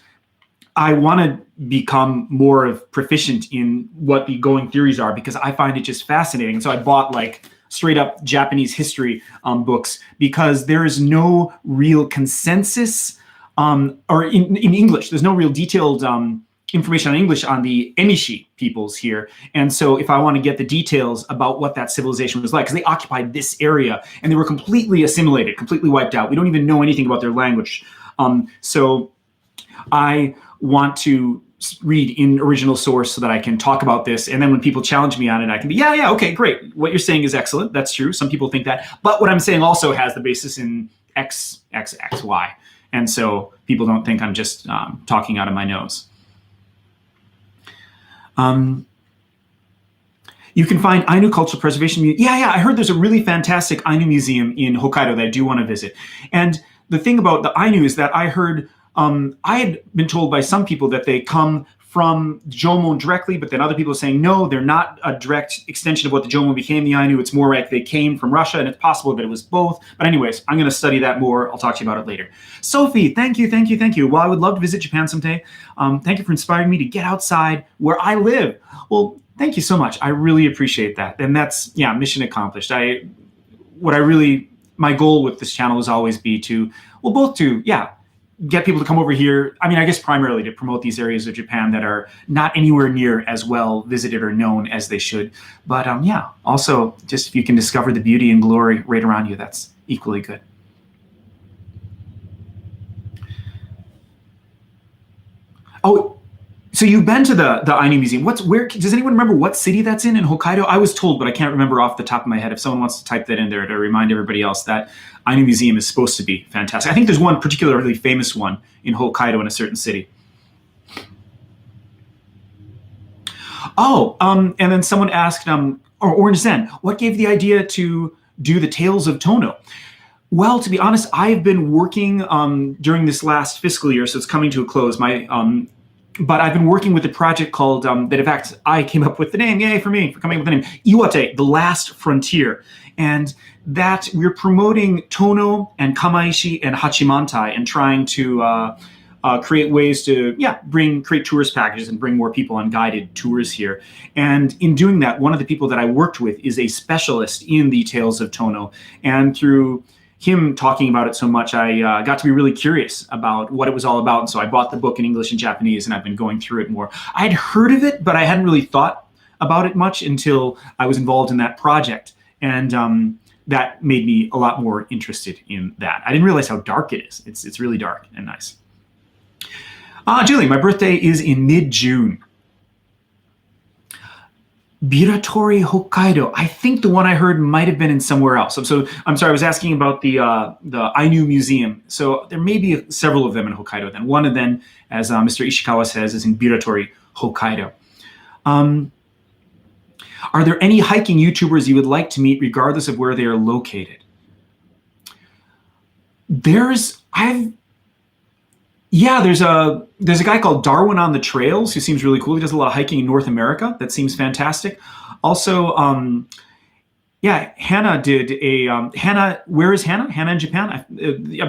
I want to become more of proficient in what the going theories are because I find it just fascinating. So I bought like straight up Japanese history books because there is no real consensus or in English, there's no real detailed information on English on the Emishi peoples here. And so if I want to get the details about what that civilization was like, because they occupied this area and they were completely assimilated, completely wiped out. We don't even know anything about their language. So I want to read in original source so that I can talk about this. And then when people challenge me on it, I can be, yeah, okay, great. What you're saying is excellent. That's true. Some people think that. But what I'm saying also has the basis in X, X, X, Y. And so people don't think I'm just talking out of my nose. You can find Ainu Cultural Preservation Museum. Yeah, I heard there's a really fantastic Ainu museum in Hokkaido that I do want to visit. And the thing about the Ainu is that I heard I had been told by some people that they come from Jomon directly, but then other people are saying, no, they're not a direct extension of what the Jomon became the Ainu. It's more like they came from Russia, and it's possible that it was both. But anyways, I'm going to study that more. I'll talk to you about it later. Sophie, thank you. Well, I would love to visit Japan someday. Thank you for inspiring me to get outside where I live. Well, thank you so much. I really appreciate that. And that's, mission accomplished. My goal with this channel is always be to, get people to come over here. I mean, I guess primarily to promote these areas of Japan that are not anywhere near as well visited or known as they should. But also just if you can discover the beauty and glory right around you, that's equally good. Oh, so you've been to the Ainu Museum. Where does anyone remember what city that's in Hokkaido? I was told, but I can't remember off the top of my head. If someone wants to type that in there to remind everybody else, that Ainu Museum is supposed to be fantastic. I think there's one particularly famous one in Hokkaido in a certain city. Oh, and then someone asked, Orange Zen, what gave the idea to do the Tales of TONO? Well, to be honest, I've been working during this last fiscal year, so it's coming to a close. But I've been working with a project called, that in fact, I came up with the name, yay for me, for coming up with the name, Iwate, The Last Frontier. And that we're promoting Tono and Kamaishi and Hachimantai and trying to create ways to, create tourist packages and bring more people on guided tours here. And in doing that, one of the people that I worked with is a specialist in the Tales of Tono. And through him talking about it so much, I got to be really curious about what it was all about. And so I bought the book in English and Japanese, and I've been going through it more. I had heard of it, but I hadn't really thought about it much until I was involved in that project. And that made me a lot more interested in that. I didn't realize how dark it is. It's really dark and nice. Julie, my birthday is in mid-June. Biratori Hokkaido. I think the one I heard might have been in somewhere else. So I'm sorry, I was asking about the Ainu Museum. So there may be several of them in Hokkaido then. One of them, as Mr. Ishikawa says, is in Biratori Hokkaido. Are there any hiking YouTubers you would like to meet regardless of where they are located? There's a guy called Darwin on the Trails who seems really cool. He does a lot of hiking in North America. That seems fantastic. Also, Hannah did a Hannah. Where is Hannah? Hannah in Japan.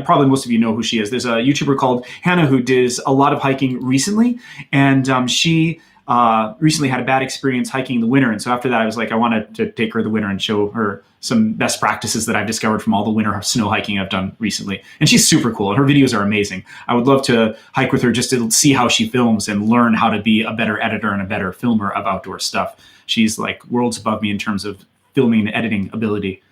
Probably most of you know who she is. There's a YouTuber called Hannah who does a lot of hiking recently, and she recently had a bad experience hiking in the winter. And so after that, I was like, I wanted to take her the winter and show her some best practices that I've discovered from all the winter snow hiking I've done recently. And she's super cool, and her videos are amazing. I would love to hike with her just to see how she films and learn how to be a better editor and a better filmer of outdoor stuff. She's like worlds above me in terms of filming and editing ability.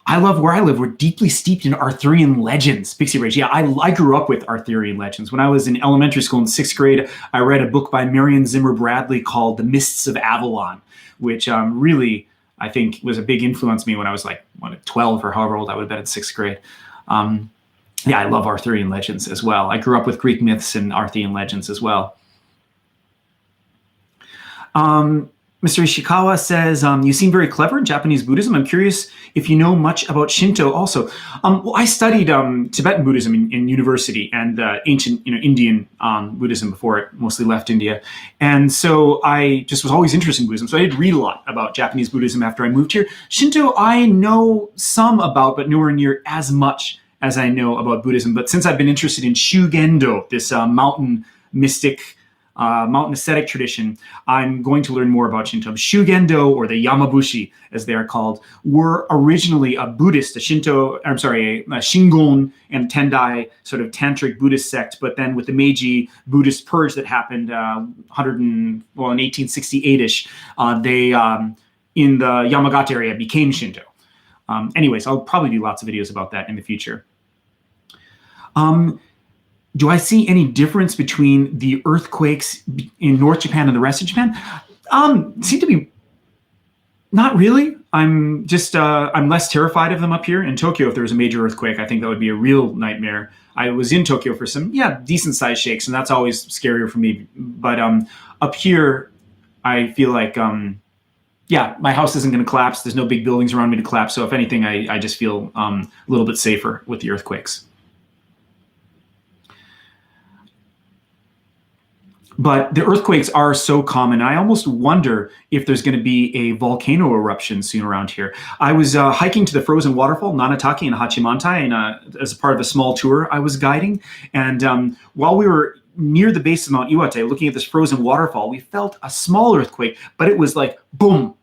I love where I live. We're deeply steeped in Arthurian legends. Pixie Rage. Yeah, I grew up with Arthurian legends. When I was in elementary school in 6th grade, I read a book by Marion Zimmer Bradley called The Mists of Avalon, which really, I think, was a big influence on me when I was like 12 or however old I would have been in 6th grade. I love Arthurian legends as well. I grew up with Greek myths and Arthurian legends as well. Mr. Ishikawa says, you seem very clever in Japanese Buddhism. I'm curious if you know much about Shinto also. Well, I studied Tibetan Buddhism in university and ancient Indian Buddhism before it mostly left India. And so I just was always interested in Buddhism. So I did read a lot about Japanese Buddhism after I moved here. Shinto, I know some about, but nowhere near as much as I know about Buddhism. But since I've been interested in Shugendo, this mountain mystic mountain ascetic tradition, I'm going to learn more about Shinto. Shugendo, or the Yamabushi, as they are called, were originally a Buddhist, a Shingon and Tendai sort of tantric Buddhist sect. But then with the Meiji Buddhist purge that happened in 1868-ish, they in the Yamagata area became Shinto. Anyways, I'll probably do lots of videos about that in the future. Do I see any difference between the earthquakes in North Japan and the rest of Japan? Seem to be not really. I'm less terrified of them up here. In Tokyo, if there was a major earthquake, I think that would be a real nightmare. I was in Tokyo for some, decent sized shakes, and that's always scarier for me. But up here, I feel like, my house isn't going to collapse. There's no big buildings around me to collapse. So if anything, I just feel a little bit safer with the earthquakes. But the earthquakes are so common. I almost wonder if there's going to be a volcano eruption soon around here. I was hiking to the frozen waterfall, Nanatake in Hachimantai, as a part of a small tour I was guiding. And while we were near the base of Mount Iwate, looking at this frozen waterfall, we felt a small earthquake, but it was like, boom.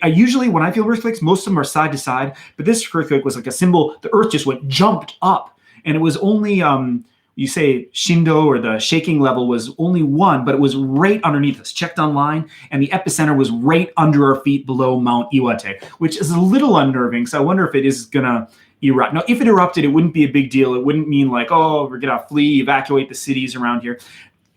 Usually when I feel earthquakes, most of them are side to side, but this earthquake was like a symbol. The earth just jumped up, and it was only... you say Shindo, or the shaking level, was only 1, but it was right underneath us. Checked online, and the epicenter was right under our feet below Mount Iwate, which is a little unnerving. So I wonder if it is going to erupt. Now, if it erupted, it wouldn't be a big deal. It wouldn't mean like, oh, we're going to flee, evacuate the cities around here.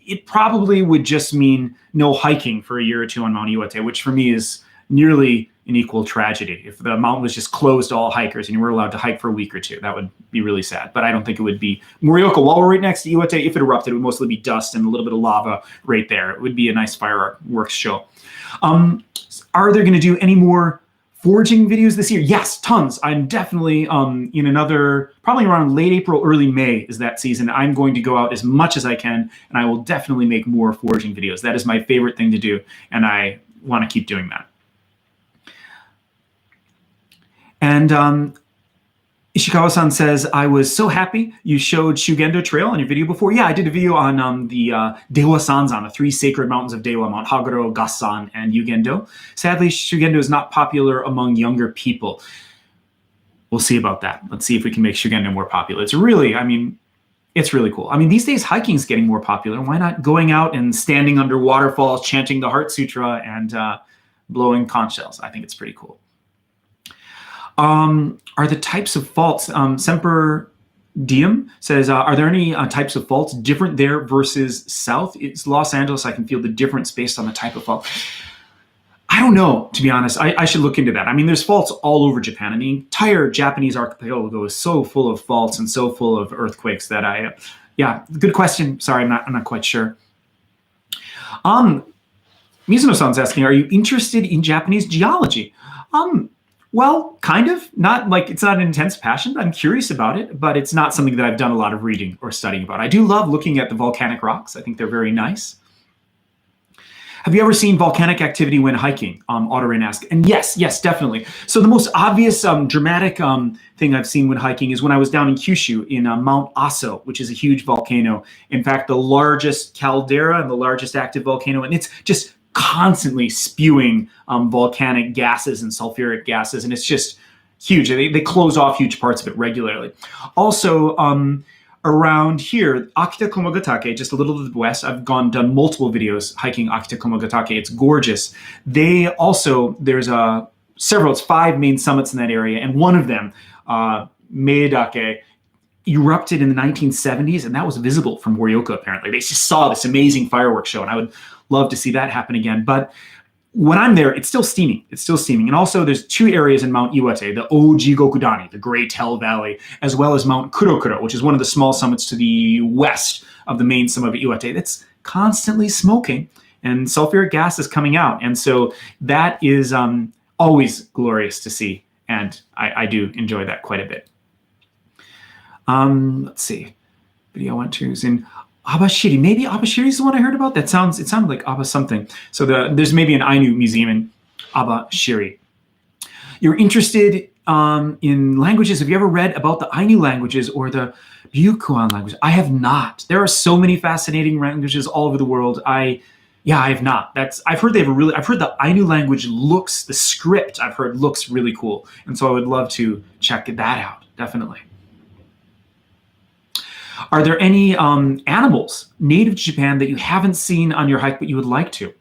It probably would just mean no hiking for a year or two on Mount Iwate, which for me is nearly an equal tragedy. If the mountain was just closed to all hikers and you were allowed to hike for a week or two, that would be really sad. But I don't think it would be Morioka. While we're right next to Iwate, if it erupted, it would mostly be dust and a little bit of lava right there. It would be a nice fireworks show. Are they going to do any more foraging videos this year? Yes, tons. I'm definitely in another, probably around late April, early May is that season. I'm going to go out as much as I can, and I will definitely make more foraging videos. That is my favorite thing to do, and I want to keep doing that. And Ishikawa-san says, I was so happy you showed Shugendo Trail on your video before. Yeah, I did a video on the Dewa Sanzan, the 3 sacred mountains of Dewa, Mount Haguro, Gassan, and Yugendo. Sadly, Shugendo is not popular among younger people. We'll see about that. Let's see if we can make Shugendo more popular. It's really cool. I mean, these days hiking is getting more popular. Why not going out and standing under waterfalls, chanting the Heart Sutra, and blowing conch shells? I think it's pretty cool. Are the types of faults, Semper Diem says, are there any types of faults different there versus south? It's Los Angeles. I can feel the difference based on the type of fault. I don't know, to be honest. I should look into that. I mean, there's faults all over Japan. And the entire Japanese archipelago is so full of faults and so full of earthquakes that good question. Sorry, I'm not quite sure. Mizuno-san's asking, are you interested in Japanese geology? Well, kind of. Not like it's not an intense passion. I'm curious about it, but it's not something that I've done a lot of reading or studying about. I do love looking at the volcanic rocks. I think they're very nice. Have you ever seen volcanic activity when hiking? Otterin asked. And yes, definitely. So the most obvious dramatic thing I've seen when hiking is when I was down in Kyushu in Mount Aso, which is a huge volcano. In fact, the largest caldera and the largest active volcano, and it's just constantly spewing volcanic gases and sulfuric gases, and it's just huge. They close off huge parts of it regularly. Also, around here, Akita Komogatake, just a little to the west, I've done multiple videos hiking Akita Komogatake. It's gorgeous. There's it's 5 main summits in that area, and one of them, Meidake, erupted in the 1970s, and that was visible from Morioka, apparently. They just saw this amazing fireworks show, and I would love to see that happen again. But when I'm there, it's still steaming. And also there's 2 areas in Mount Iwate, the Ojigokudani, the Great Hell Valley, as well as Mount Kurokuro, which is one of the small summits to the west of the main summit of Iwate, that's constantly smoking. and sulfuric gas is coming out. And so that is always glorious to see. And I do enjoy that quite a bit. Let's see. Video I went to is in Abashiri. Maybe Abashiri is the one I heard about. It sounded like Aba something. So there's maybe an Ainu museum in Abashiri. You're interested in languages. Have you ever read about the Ainu languages or the Ryukyuan language? I have not. There are so many fascinating languages all over the world. I have not. I've heard the Ainu language the script I've heard looks really cool. And so I would love to check that out, definitely. Are there any animals native to Japan that you haven't seen on your hike but you would like to?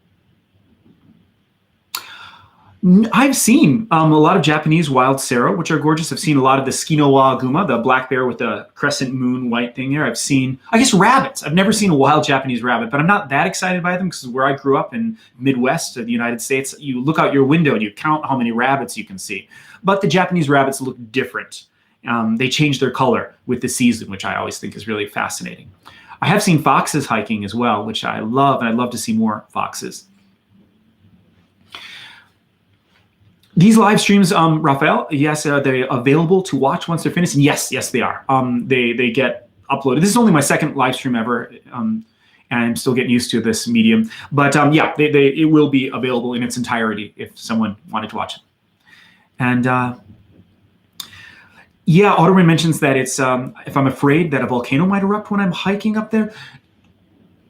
I've seen a lot of Japanese wild sero, which are gorgeous. I've seen a lot of the Tsukinowa Guma, the black bear with the crescent moon white thing there. I've seen, I guess, rabbits. I've never seen a wild Japanese rabbit, but I'm not that excited by them because where I grew up in Midwest of the United States, you look out your window and you count how many rabbits you can see. But the Japanese rabbits look different. They change their color with the season, which I always think is really fascinating. I have seen foxes hiking as well, which I love, and I'd love to see more foxes. These live streams, Raphael, yes, are they available to watch once they're finished? And yes, they are. They get uploaded. This is only my second live stream ever, and I'm still getting used to this medium. But it will be available in its entirety if someone wanted to watch it. And Otterman mentions that it's if I'm afraid that a volcano might erupt when I'm hiking up there,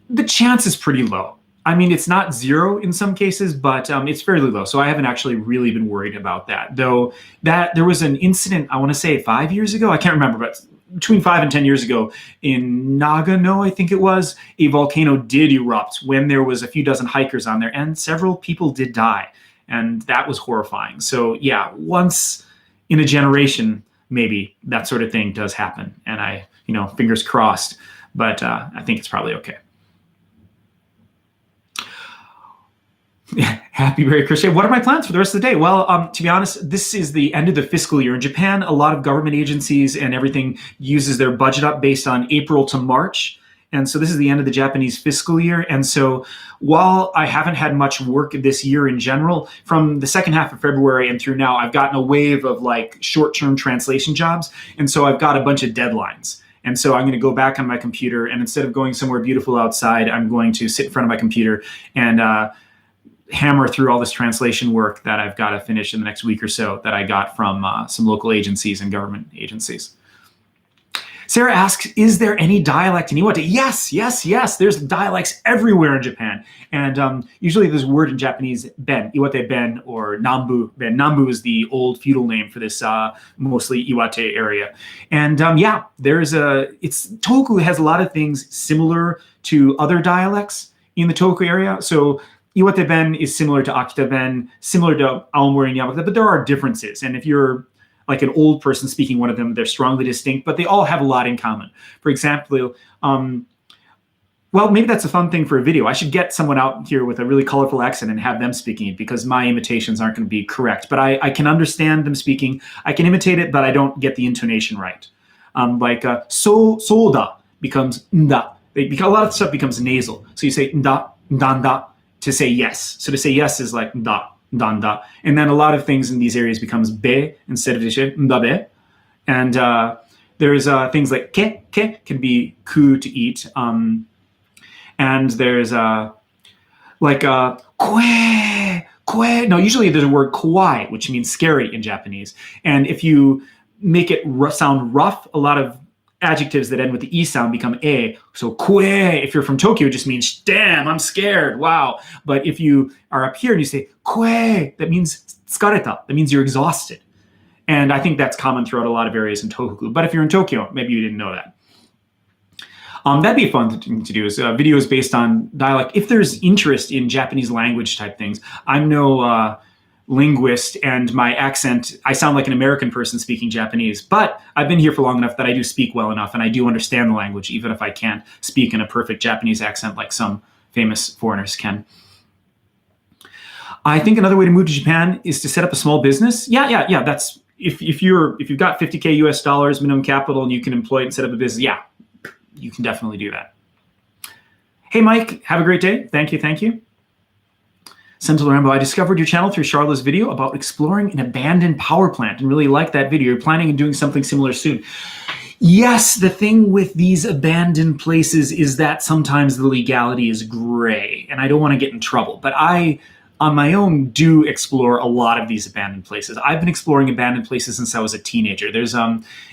the chance is pretty low. I mean, it's not zero in some cases, but it's fairly low. So I haven't actually really been worried about that. Though there was an incident, I want to say 5 years ago, I can't remember, but between 5 and 10 years ago in Nagano, I think it was, a volcano did erupt when there was a few dozen hikers on there and several people did die. And that was horrifying. So yeah, once in a generation, maybe that sort of thing does happen. And fingers crossed, but I think it's probably okay. Happy Merry Christmas. What are my plans for the rest of the day? Well, to be honest, this is the end of the fiscal year. In Japan, a lot of government agencies and everything uses their budget up based on April to March. And so this is the end of the Japanese fiscal year. And so while I haven't had much work this year in general, from the second half of February and through now, I've gotten a wave of like short-term translation jobs. And so I've got a bunch of deadlines. And so I'm going to go back on my computer, and instead of going somewhere beautiful outside, I'm going to sit in front of my computer and hammer through all this translation work that I've got to finish in the next week or so that I got from some local agencies and government agencies. Sarah asks, is there any dialect in Iwate? Yes. There's dialects everywhere in Japan. And usually there's a word in Japanese, ben, Iwate ben, or Nambu ben. Nambu is the old feudal name for this mostly Iwate area. And Tohoku has a lot of things similar to other dialects in the Tohoku area. So Iwate ben is similar to Akita ben, similar to Aomori and Yamagata, but there are differences. And if you're like an old person speaking one of them, they're strongly distinct, but they all have a lot in common. For example, maybe that's a fun thing for a video. I should get someone out here with a really colorful accent and have them speaking it, because my imitations aren't going to be correct. But I can understand them speaking. I can imitate it, but I don't get the intonation right. Soda becomes nda. A lot of stuff becomes nasal. So you say nda, ndanda to say yes. So to say yes is like nda. Danda. And then a lot of things in these areas becomes be instead of dishe, ndabe. And there's things like ke can be ku to eat. And there's kwe. No, usually there's a word kawaii, which means scary in Japanese. And if you make it sound rough, a lot of adjectives that end with the E sound become E. So kue, if you're from Tokyo, it just means, damn, I'm scared, wow. But if you are up here and you say kue, that means tsukareta, that means you're exhausted. And I think that's common throughout a lot of areas in Tohoku. But if you're in Tokyo, maybe you didn't know that. That'd be a fun thing to do, is videos based on dialect. If there's interest in Japanese language type things, I'm no linguist, and my accent, I sound like an American person speaking Japanese, but I've been here for long enough that I do speak well enough, and I do understand the language, even if I can't speak in a perfect Japanese accent like some famous foreigners can. I think another way to move to Japan is to set up a small business. Yeah. That's if you've got $50K US dollars minimum capital and you can employ it and set up a business. Yeah, you can definitely do that. Hey, Mike, have a great day. Thank you. Sentinel Rambo, I discovered your channel through Charlotte's video about exploring an abandoned power plant and really liked that video. You're planning on doing something similar soon. Yes, the thing with these abandoned places is that sometimes the legality is gray, and I don't want to get in trouble. But I, on my own, do explore a lot of these abandoned places. I've been exploring abandoned places since I was a teenager. There's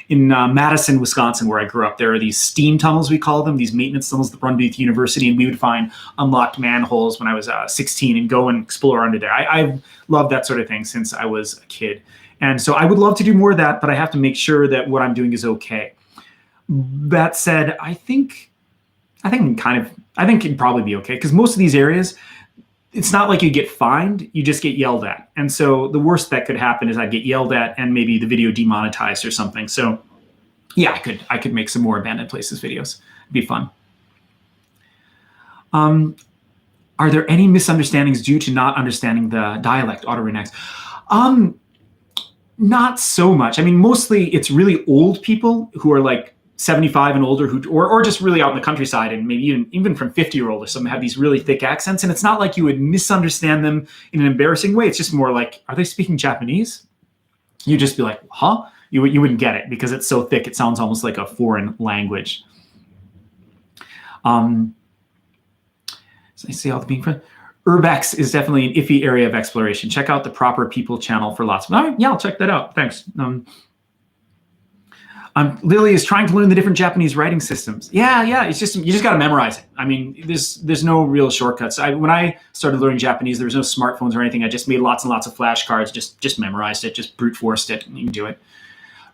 in Madison, Wisconsin, where I grew up, there are these steam tunnels, we call them, these maintenance tunnels that run beneath the university, and we would find unlocked manholes when I was 16 and go and explore under there. I've loved that sort of thing since I was a kid. And so I would love to do more of that, but I have to make sure that what I'm doing is okay. That said, I think it'd probably be okay, because most of these areas, it's not like you get fined, you just get yelled at. And so the worst that could happen is I'd get yelled at and maybe the video demonetized or something. So yeah, I could make some more abandoned places videos. It'd be fun. Are there any misunderstandings due to not understanding the dialect? Auto Renex. Not so much. I mean, mostly it's really old people who are like 75 and older, or just really out in the countryside, and maybe even from 50 or older. Some have these really thick accents, and it's not like you would misunderstand them in an embarrassing way. It's just more like, are they speaking Japanese? You'd just be like, huh? You wouldn't get it because it's so thick. It sounds almost like a foreign language. So I see all the being friends. Urbex is definitely an iffy area of exploration. Check out the Proper People channel for lots of. All right, yeah, I'll check that out. Thanks. Lily is trying to learn the different Japanese writing systems. Yeah. It's just, you just got to memorize it. I mean, there's no real shortcuts. When I started learning Japanese, there was no smartphones or anything. I just made lots and lots of flashcards. Just memorized it. Just brute forced it, and you can do it.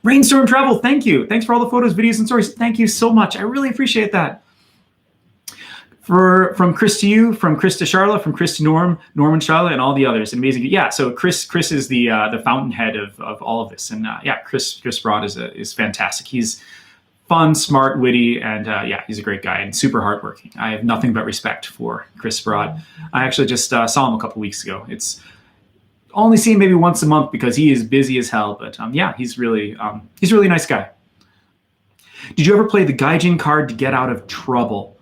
Rainstorm Travel, thank you. Thanks for all the photos, videos, and stories. Thank you so much. I really appreciate that. From Chris to you, from Chris to Charlotte, from Chris to Norman, Charlotte, and all the others. Amazing. Yeah, so Chris is the fountainhead of all of this. And Chris Broad is fantastic. He's fun, smart, witty, and he's a great guy and super hardworking. I have nothing but respect for Chris Broad. I actually just saw him a couple weeks ago. It's only seen maybe once a month because he is busy as hell. But he's really a nice guy. Did you ever play the Gaijin card to get out of trouble?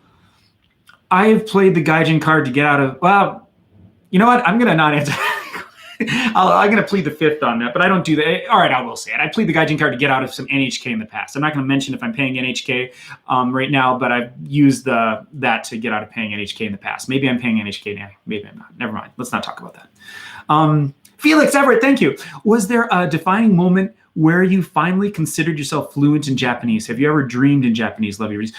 I have played the Gaijin card to get out of, well, you know what? I'm going to not answer. I'm going to plead the fifth on that, but I don't do that. All right, I will say it. I plead the Gaijin card to get out of some NHK in the past. I'm not going to mention if I'm paying NHK right now, but I've used that to get out of paying NHK in the past. Maybe I'm paying NHK now. Maybe I'm not. Never mind. Let's not talk about that. Felix Everett, thank you. Was there a defining moment where you finally considered yourself fluent in Japanese? Have you ever dreamed in Japanese? Love your reads.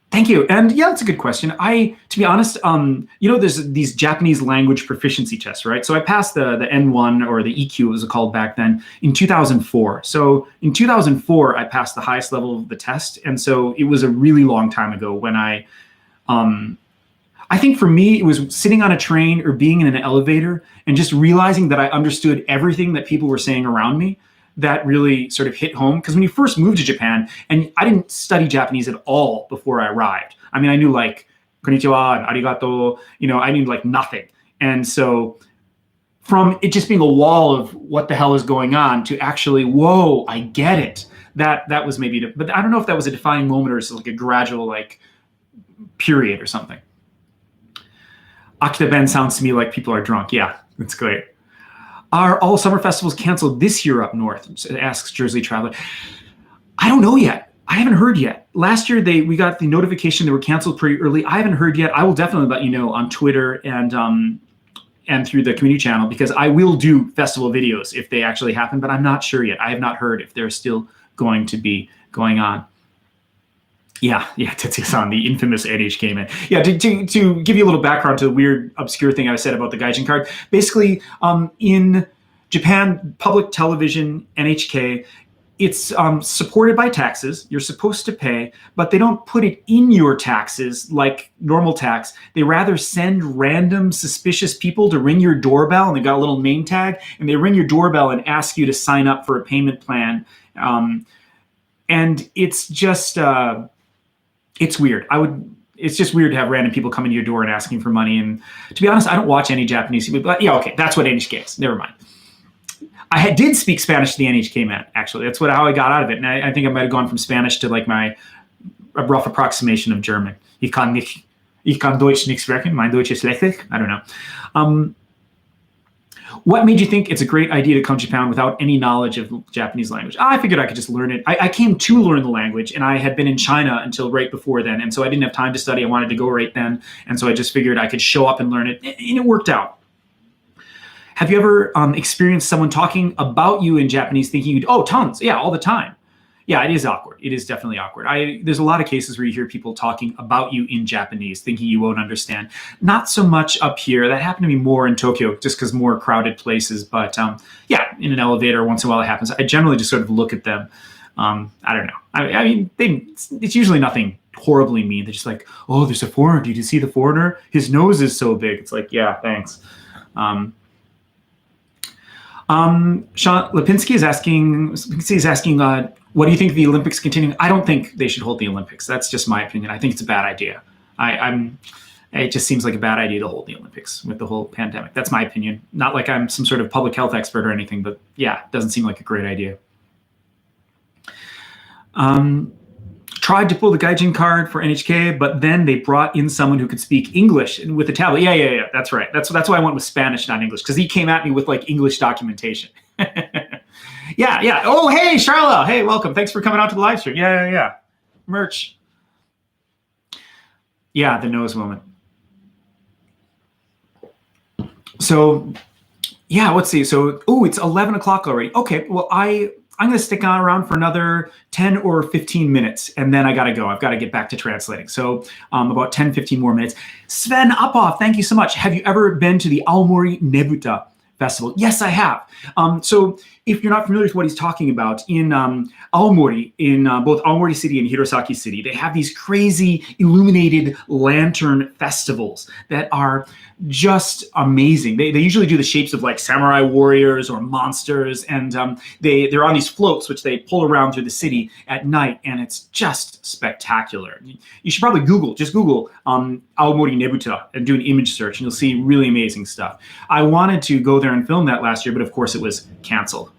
Thank you. And yeah, that's a good question. To be honest, there's these Japanese language proficiency tests, right? So I passed the N1 or the EQ, it was called back then, in 2004. So in 2004, I passed the highest level of the test. And so it was a really long time ago when I think for me, it was sitting on a train or being in an elevator and just realizing that I understood everything that people were saying around me. That really sort of hit home, because when you first moved to Japan, and I didn't study Japanese at all before I arrived. I mean, I knew like konnichiwa and arigato, I knew like nothing. And so from it just being a wall of what the hell is going on to actually, whoa, I get it. That was maybe, but I don't know if that was a defining moment or it's like a gradual like period or something. Akita Ben sounds to me like people are drunk. Yeah, that's great. Are all summer festivals canceled this year up north? Asks Jersey Traveler. I don't know yet. I haven't heard yet. Last year we got the notification they were canceled pretty early. I haven't heard yet. I will definitely let you know on Twitter and through the community channel, because I will do festival videos if they actually happen, but I'm not sure yet. I have not heard if they're still going to be going on. Yeah, Tetsuya-san, the infamous NHK Man. Yeah, to give you a little background to the weird, obscure thing I said about the Gaijin card. Basically, in Japan, public television, NHK, it's supported by taxes. You're supposed to pay, but they don't put it in your taxes like normal tax. They rather send random suspicious people to ring your doorbell, and they got a little name tag, and they ring your doorbell and ask you to sign up for a payment plan. And it's just... it's weird. It's just weird to have random people coming to your door and asking for money. And to be honest, I don't watch any Japanese TV, but yeah, okay, that's what NHK is. Never mind. I did speak Spanish to the NHK Man, actually. That's how I got out of it. And I think I might have gone from Spanish to like a rough approximation of German. Ich kann nicht. Ich kann Deutsch nicht sprechen. Mein Deutsch ist schlecht. I don't know. What made you think it's a great idea to come to Japan without any knowledge of Japanese language? I figured I could just learn it. I came to learn the language, and I had been in China until right before then, and so I didn't have time to study. I wanted to go right then, and so I just figured I could show up and learn it, and it worked out. Have you ever experienced someone talking about you in Japanese thinking, oh, tons, yeah, all the time? Yeah, it is awkward. It is definitely awkward. There's a lot of cases where you hear people talking about you in Japanese, thinking you won't understand. Not so much up here. That happened to me more in Tokyo, just because more crowded places. But yeah, in an elevator, once in a while it happens. I generally just sort of look at them. I don't know. I mean, it's usually nothing horribly mean. They're just like, oh, there's a foreigner. Did you see the foreigner? His nose is so big. It's like, yeah, thanks. Sean Lipinski is asking, what do you think of the Olympics continuing? I don't think they should hold the Olympics. That's just my opinion. I think it's a bad idea. It just seems like a bad idea to hold the Olympics with the whole pandemic. That's my opinion. Not like I'm some sort of public health expert or anything, but yeah, it doesn't seem like a great idea. Tried to pull the Gaijin card for NHK, but then they brought in someone who could speak English with a tablet. Yeah. That's right. That's why I went with Spanish, not English, because he came at me with like English documentation. Yeah. Oh, hey, Charla. Hey, welcome. Thanks for coming out to the live stream. Yeah. Merch. Yeah, the nose moment. So, yeah, let's see. So, it's 11 o'clock already. Okay, well, I'm going to stick around for another 10 or 15 minutes, and then I got to go. I've got to get back to translating. So about 10, 15 more minutes. Sven Uphoff, thank you so much. Have you ever been to the Aomori Nebuta Festival? Yes, I have. So if you're not familiar with what he's talking about, in Aomori, in both Aomori City and Hirosaki City, they have these crazy illuminated lantern festivals that are just amazing. They usually do the shapes of like samurai warriors or monsters, and they're on these floats which they pull around through the city at night, and it's just spectacular. You should probably Google Aomori Nebuta and do an image search, and you'll see really amazing stuff. I wanted to go there and film that last year, but of course it was canceled.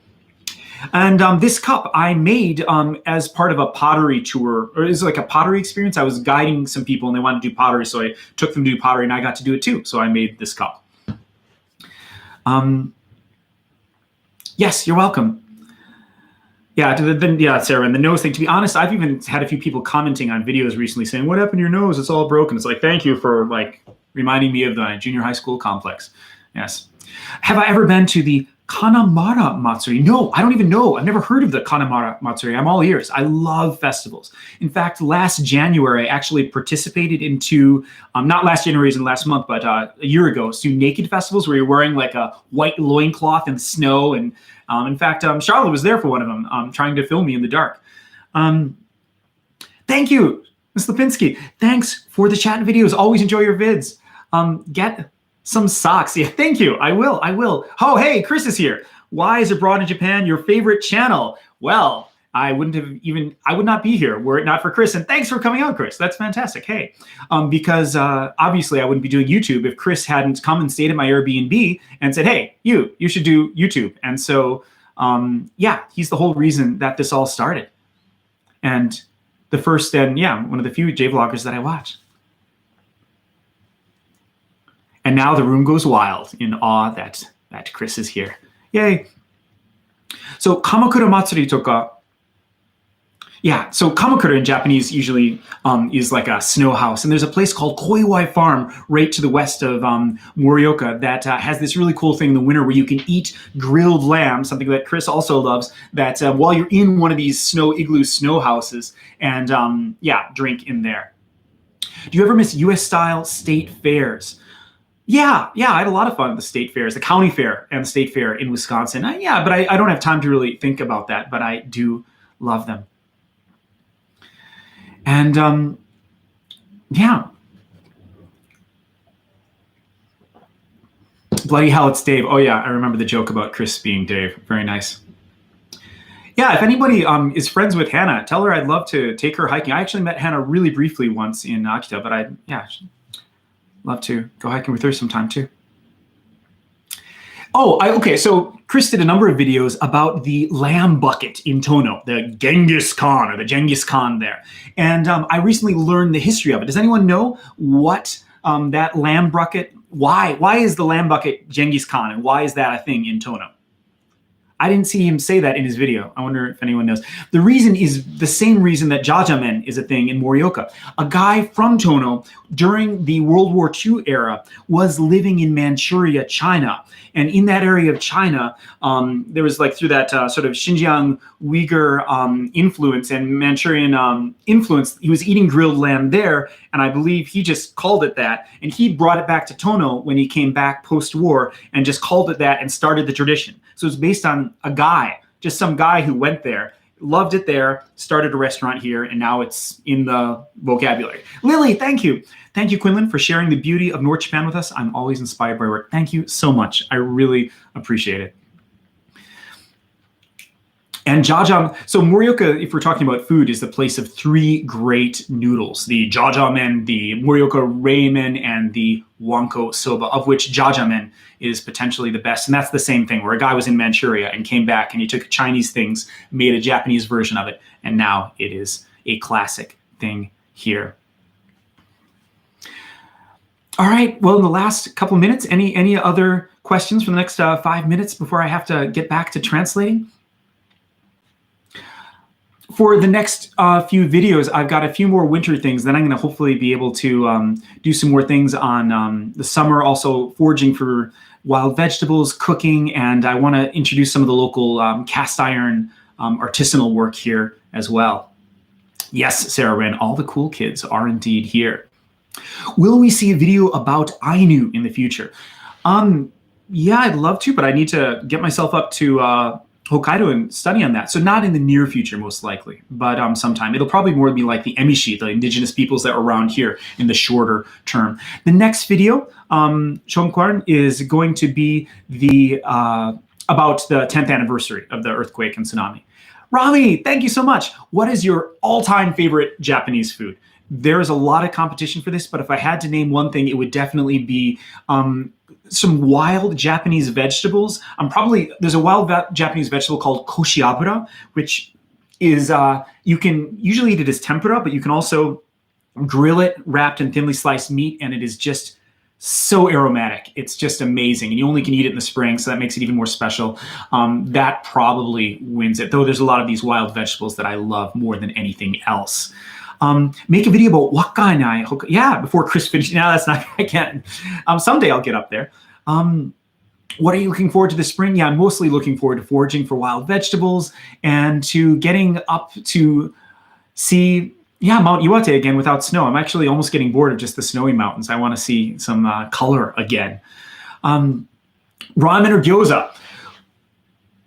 And this cup I made as part of a pottery tour, or it's like a pottery experience. I was guiding some people and they wanted to do pottery, so I took them to do pottery and I got to do it too. So I made this cup. Yes, you're welcome. Yeah, Sarah, and the nose thing. To be honest, I've even had a few people commenting on videos recently saying, "What happened to your nose? It's all broken." It's like, thank you for like reminding me of the junior high school complex. Yes. Have I ever been to the Kanamara Matsuri? No, I don't even know. I've never heard of the Kanamara Matsuri. I'm all ears. I love festivals. In fact, last January, I actually participated into, not last January as in last month, but a year ago, so naked festivals where you're wearing like a white loincloth in the snow. And in fact, Charlotte was there for one of them, trying to film me in the dark. Thank you, Ms. Lipinski. Thanks for the chat and videos. Always enjoy your vids. Get some socks. Yeah, thank you. I will. Oh, hey, Chris is here. Why is Abroad in Japan your favorite channel? Well, I would not be here were it not for Chris. And thanks for coming out, Chris. That's fantastic. Hey, because obviously I wouldn't be doing YouTube if Chris hadn't come and stayed at my Airbnb and said, hey, you should do YouTube. And so, yeah, he's the whole reason that this all started. And the first and one of the few J-vloggers that I watch. And now the room goes wild in awe that Chris is here. Yay. So Kamakura Matsuri toka. Yeah, so Kamakura in Japanese usually is like a snow house. And there's a place called Koiwai Farm right to the west of Morioka that has this really cool thing in the winter where you can eat grilled lamb, something that Chris also loves, that while you're in one of these igloo snow houses and drink in there. Do you ever miss US-style state fairs? Yeah, I had a lot of fun at the state fairs, the county fair and the state fair in Wisconsin. But I don't have time to really think about that, but I do love them. And bloody hell, it's Dave. Oh yeah, I remember the joke about Chris being Dave. Very nice. Yeah, if anybody is friends with Hannah, tell her I'd love to take her hiking. I actually met Hannah really briefly once in Akita, but I'd love to go hiking with her sometime too. Oh, okay. So Chris did a number of videos about the lamb bucket in Tono, the Genghis Khan or the Genghis Khan there. And I recently learned the history of it. Does anyone know what that lamb bucket, why is the lamb bucket Genghis Khan and why is that a thing in Tono? I didn't see him say that in his video. I wonder if anyone knows. The reason is the same reason that jajamen is a thing in Morioka. A guy from Tono during the World War II era was living in Manchuria, China. And in that area of China, there was like through that sort of Xinjiang Uyghur influence and Manchurian influence, he was eating grilled lamb there. And I believe he just called it that. And he brought it back to Tono when he came back post-war and just called it that and started the tradition. So it's based on a guy, just some guy who went there, loved it there, started a restaurant here, and now it's in the vocabulary. Lily, thank you. Thank you, Quinlan, for sharing the beauty of North Japan with us. I'm always inspired by your work. Thank you so much. I really appreciate it. And jajam, so Morioka, if we're talking about food, is the place of three great noodles, the jajamen, the Morioka ramen, and the wanko soba, of which jajamen is potentially the best. And that's the same thing, where a guy was in Manchuria and came back and he took Chinese things, made a Japanese version of it, and now it is a classic thing here. All right, well, in the last couple minutes, any other questions for the next 5 minutes before I have to get back to translating? For the next few videos, I've got a few more winter things. Then I'm going to hopefully be able to do some more things on the summer, also foraging for wild vegetables, cooking, and I want to introduce some of the local cast iron artisanal work here as well. Yes, Sarah Wren, all the cool kids are indeed here. Will we see a video about Ainu in the future? Yeah, I'd love to, but I need to get myself up to Hokkaido and study on that. So not in the near future, most likely, but sometime. It'll probably more be like the Emishi, the indigenous peoples that were around here in the shorter term. The next video, Chongkwarn, is going to be the about the 10th anniversary of the earthquake and tsunami. Rami, thank you so much. What is your all-time favorite Japanese food? There's a lot of competition for this, but if I had to name one thing, it would definitely be some wild Japanese vegetables. There's a wild Japanese vegetable called koshiabura, which is, you can usually eat it as tempura, but you can also grill it wrapped in thinly sliced meat, and it is just so aromatic. It's just amazing. And you only can eat it in the spring, so that makes it even more special. That probably wins it, though there's a lot of these wild vegetables that I love more than anything else. Make a video about wakanai. Yeah, before Chris finishes. No, that's not, I can't. Someday I'll get up there. What are you looking forward to this spring? Yeah, I'm mostly looking forward to foraging for wild vegetables and to getting up to see, Mount Iwate again without snow. I'm actually almost getting bored of just the snowy mountains. I want to see some color again. Ramen or gyoza?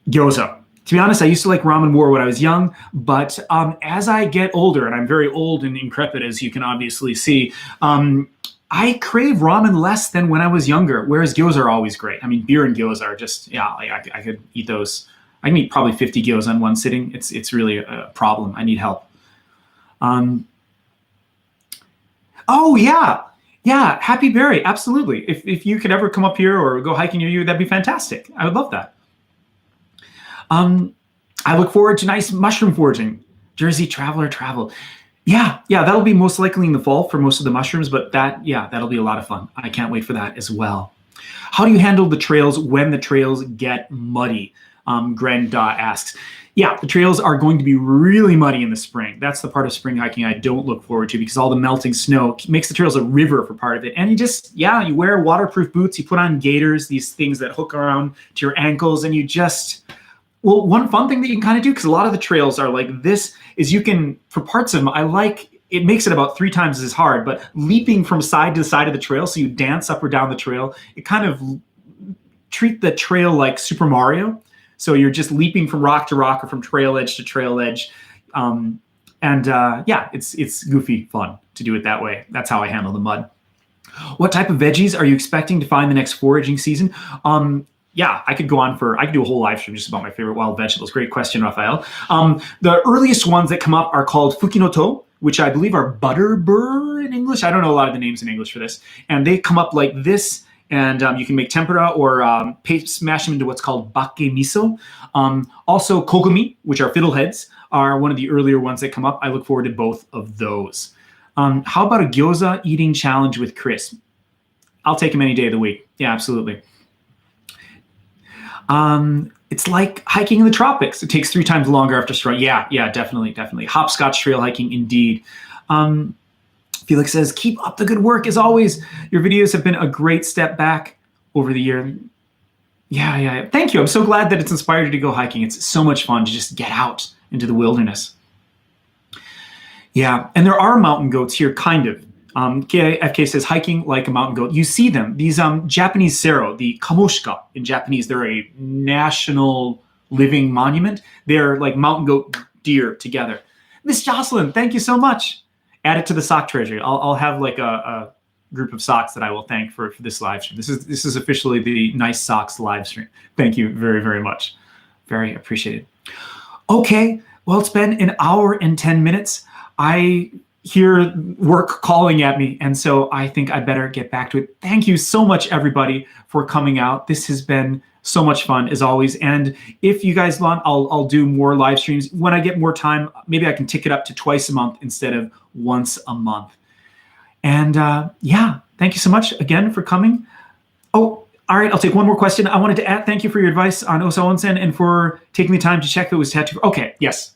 Gyoza. To be honest, I used to like ramen more when I was young, but as I get older, and I'm very old and increpid, as you can obviously see, I crave ramen less than when I was younger, whereas gyoza are always great. I mean, beer and gyoza are just, I could eat those. I can eat probably 50 gyoza in one sitting. It's really a problem. I need help. Oh, yeah. Yeah, Happy Berry, absolutely. If you could ever come up here or go hiking near you, that'd be fantastic. I would love that. I look forward to nice mushroom foraging. Jersey Traveler Travel. Yeah, that'll be most likely in the fall for most of the mushrooms, but that'll be a lot of fun. I can't wait for that as well. How do you handle the trails when the trails get muddy? Grenda asks. Yeah, the trails are going to be really muddy in the spring. That's the part of spring hiking I don't look forward to because all the melting snow makes the trails a river for part of it. And you wear waterproof boots, you put on gaiters, these things that hook around to your ankles, and you just... Well, one fun thing that you can kind of do, because a lot of the trails are like this, is you can, for parts of them, it makes it about 3 times as hard, but leaping from side to side of the trail, so you dance up or down the trail, it kind of treat the trail like Super Mario. So you're just leaping from rock to rock or from trail edge to trail edge. It's goofy fun to do it that way. That's how I handle the mud. What type of veggies are you expecting to find the next foraging season? I could do a whole live stream just about my favorite wild vegetables. Great question, Raphael. The earliest ones that come up are called fukinoto, which I believe are butter burr in English. I don't know a lot of the names in English for this. And they come up like this, and you can make tempura or smash them into what's called bake miso. Also, kogumi, which are fiddleheads, are one of the earlier ones that come up. I look forward to both of those. How about a gyoza eating challenge with Chris? I'll take him any day of the week. Yeah, absolutely. It's like hiking in the tropics. It takes 3 times longer after strong. Yeah, definitely. Hopscotch trail hiking, indeed. Felix says, keep up the good work as always. Your videos have been a great step back over the year. Yeah. Thank you. I'm so glad that it's inspired you to go hiking. It's so much fun to just get out into the wilderness. Yeah, and there are mountain goats here, kind of. KFK says, hiking like a mountain goat. You see them. These Japanese sero, the kamoshika in Japanese, they're a national living monument. They're like mountain goat deer together. Miss Jocelyn, thank you so much. Add it to the sock treasury. I'll have like a group of socks that I will thank for this live stream. This is officially the Nice Socks live stream. Thank you very, very much. Very appreciated. Okay, well, it's been an hour and 10 minutes. I hear work calling at me, and so I think I better get back to it. Thank you so much, everybody, for coming out. This has been so much fun, as always. And if you guys want, I'll do more live streams. When I get more time, maybe I can tick it up to twice a month instead of once a month. And yeah, thank you so much again for coming. Oh, all right, I'll take one more question. I wanted to thank you for your advice on Osa Onsen and for taking the time to check if it was tattoo. Okay, yes.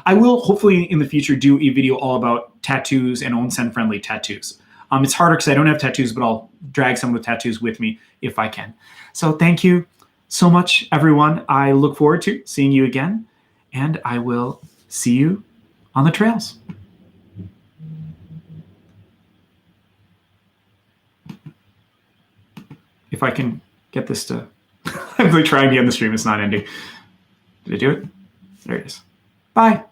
I will hopefully in the future do a video all about tattoos and onsen-friendly tattoos. It's harder because I don't have tattoos, but I'll drag some of the tattoos with me if I can. So thank you so much, everyone. I look forward to seeing you again, and I will see you on the trails. If I can get this to... I'm really trying to end the stream. It's not ending. Did I do it? There it is. Bye.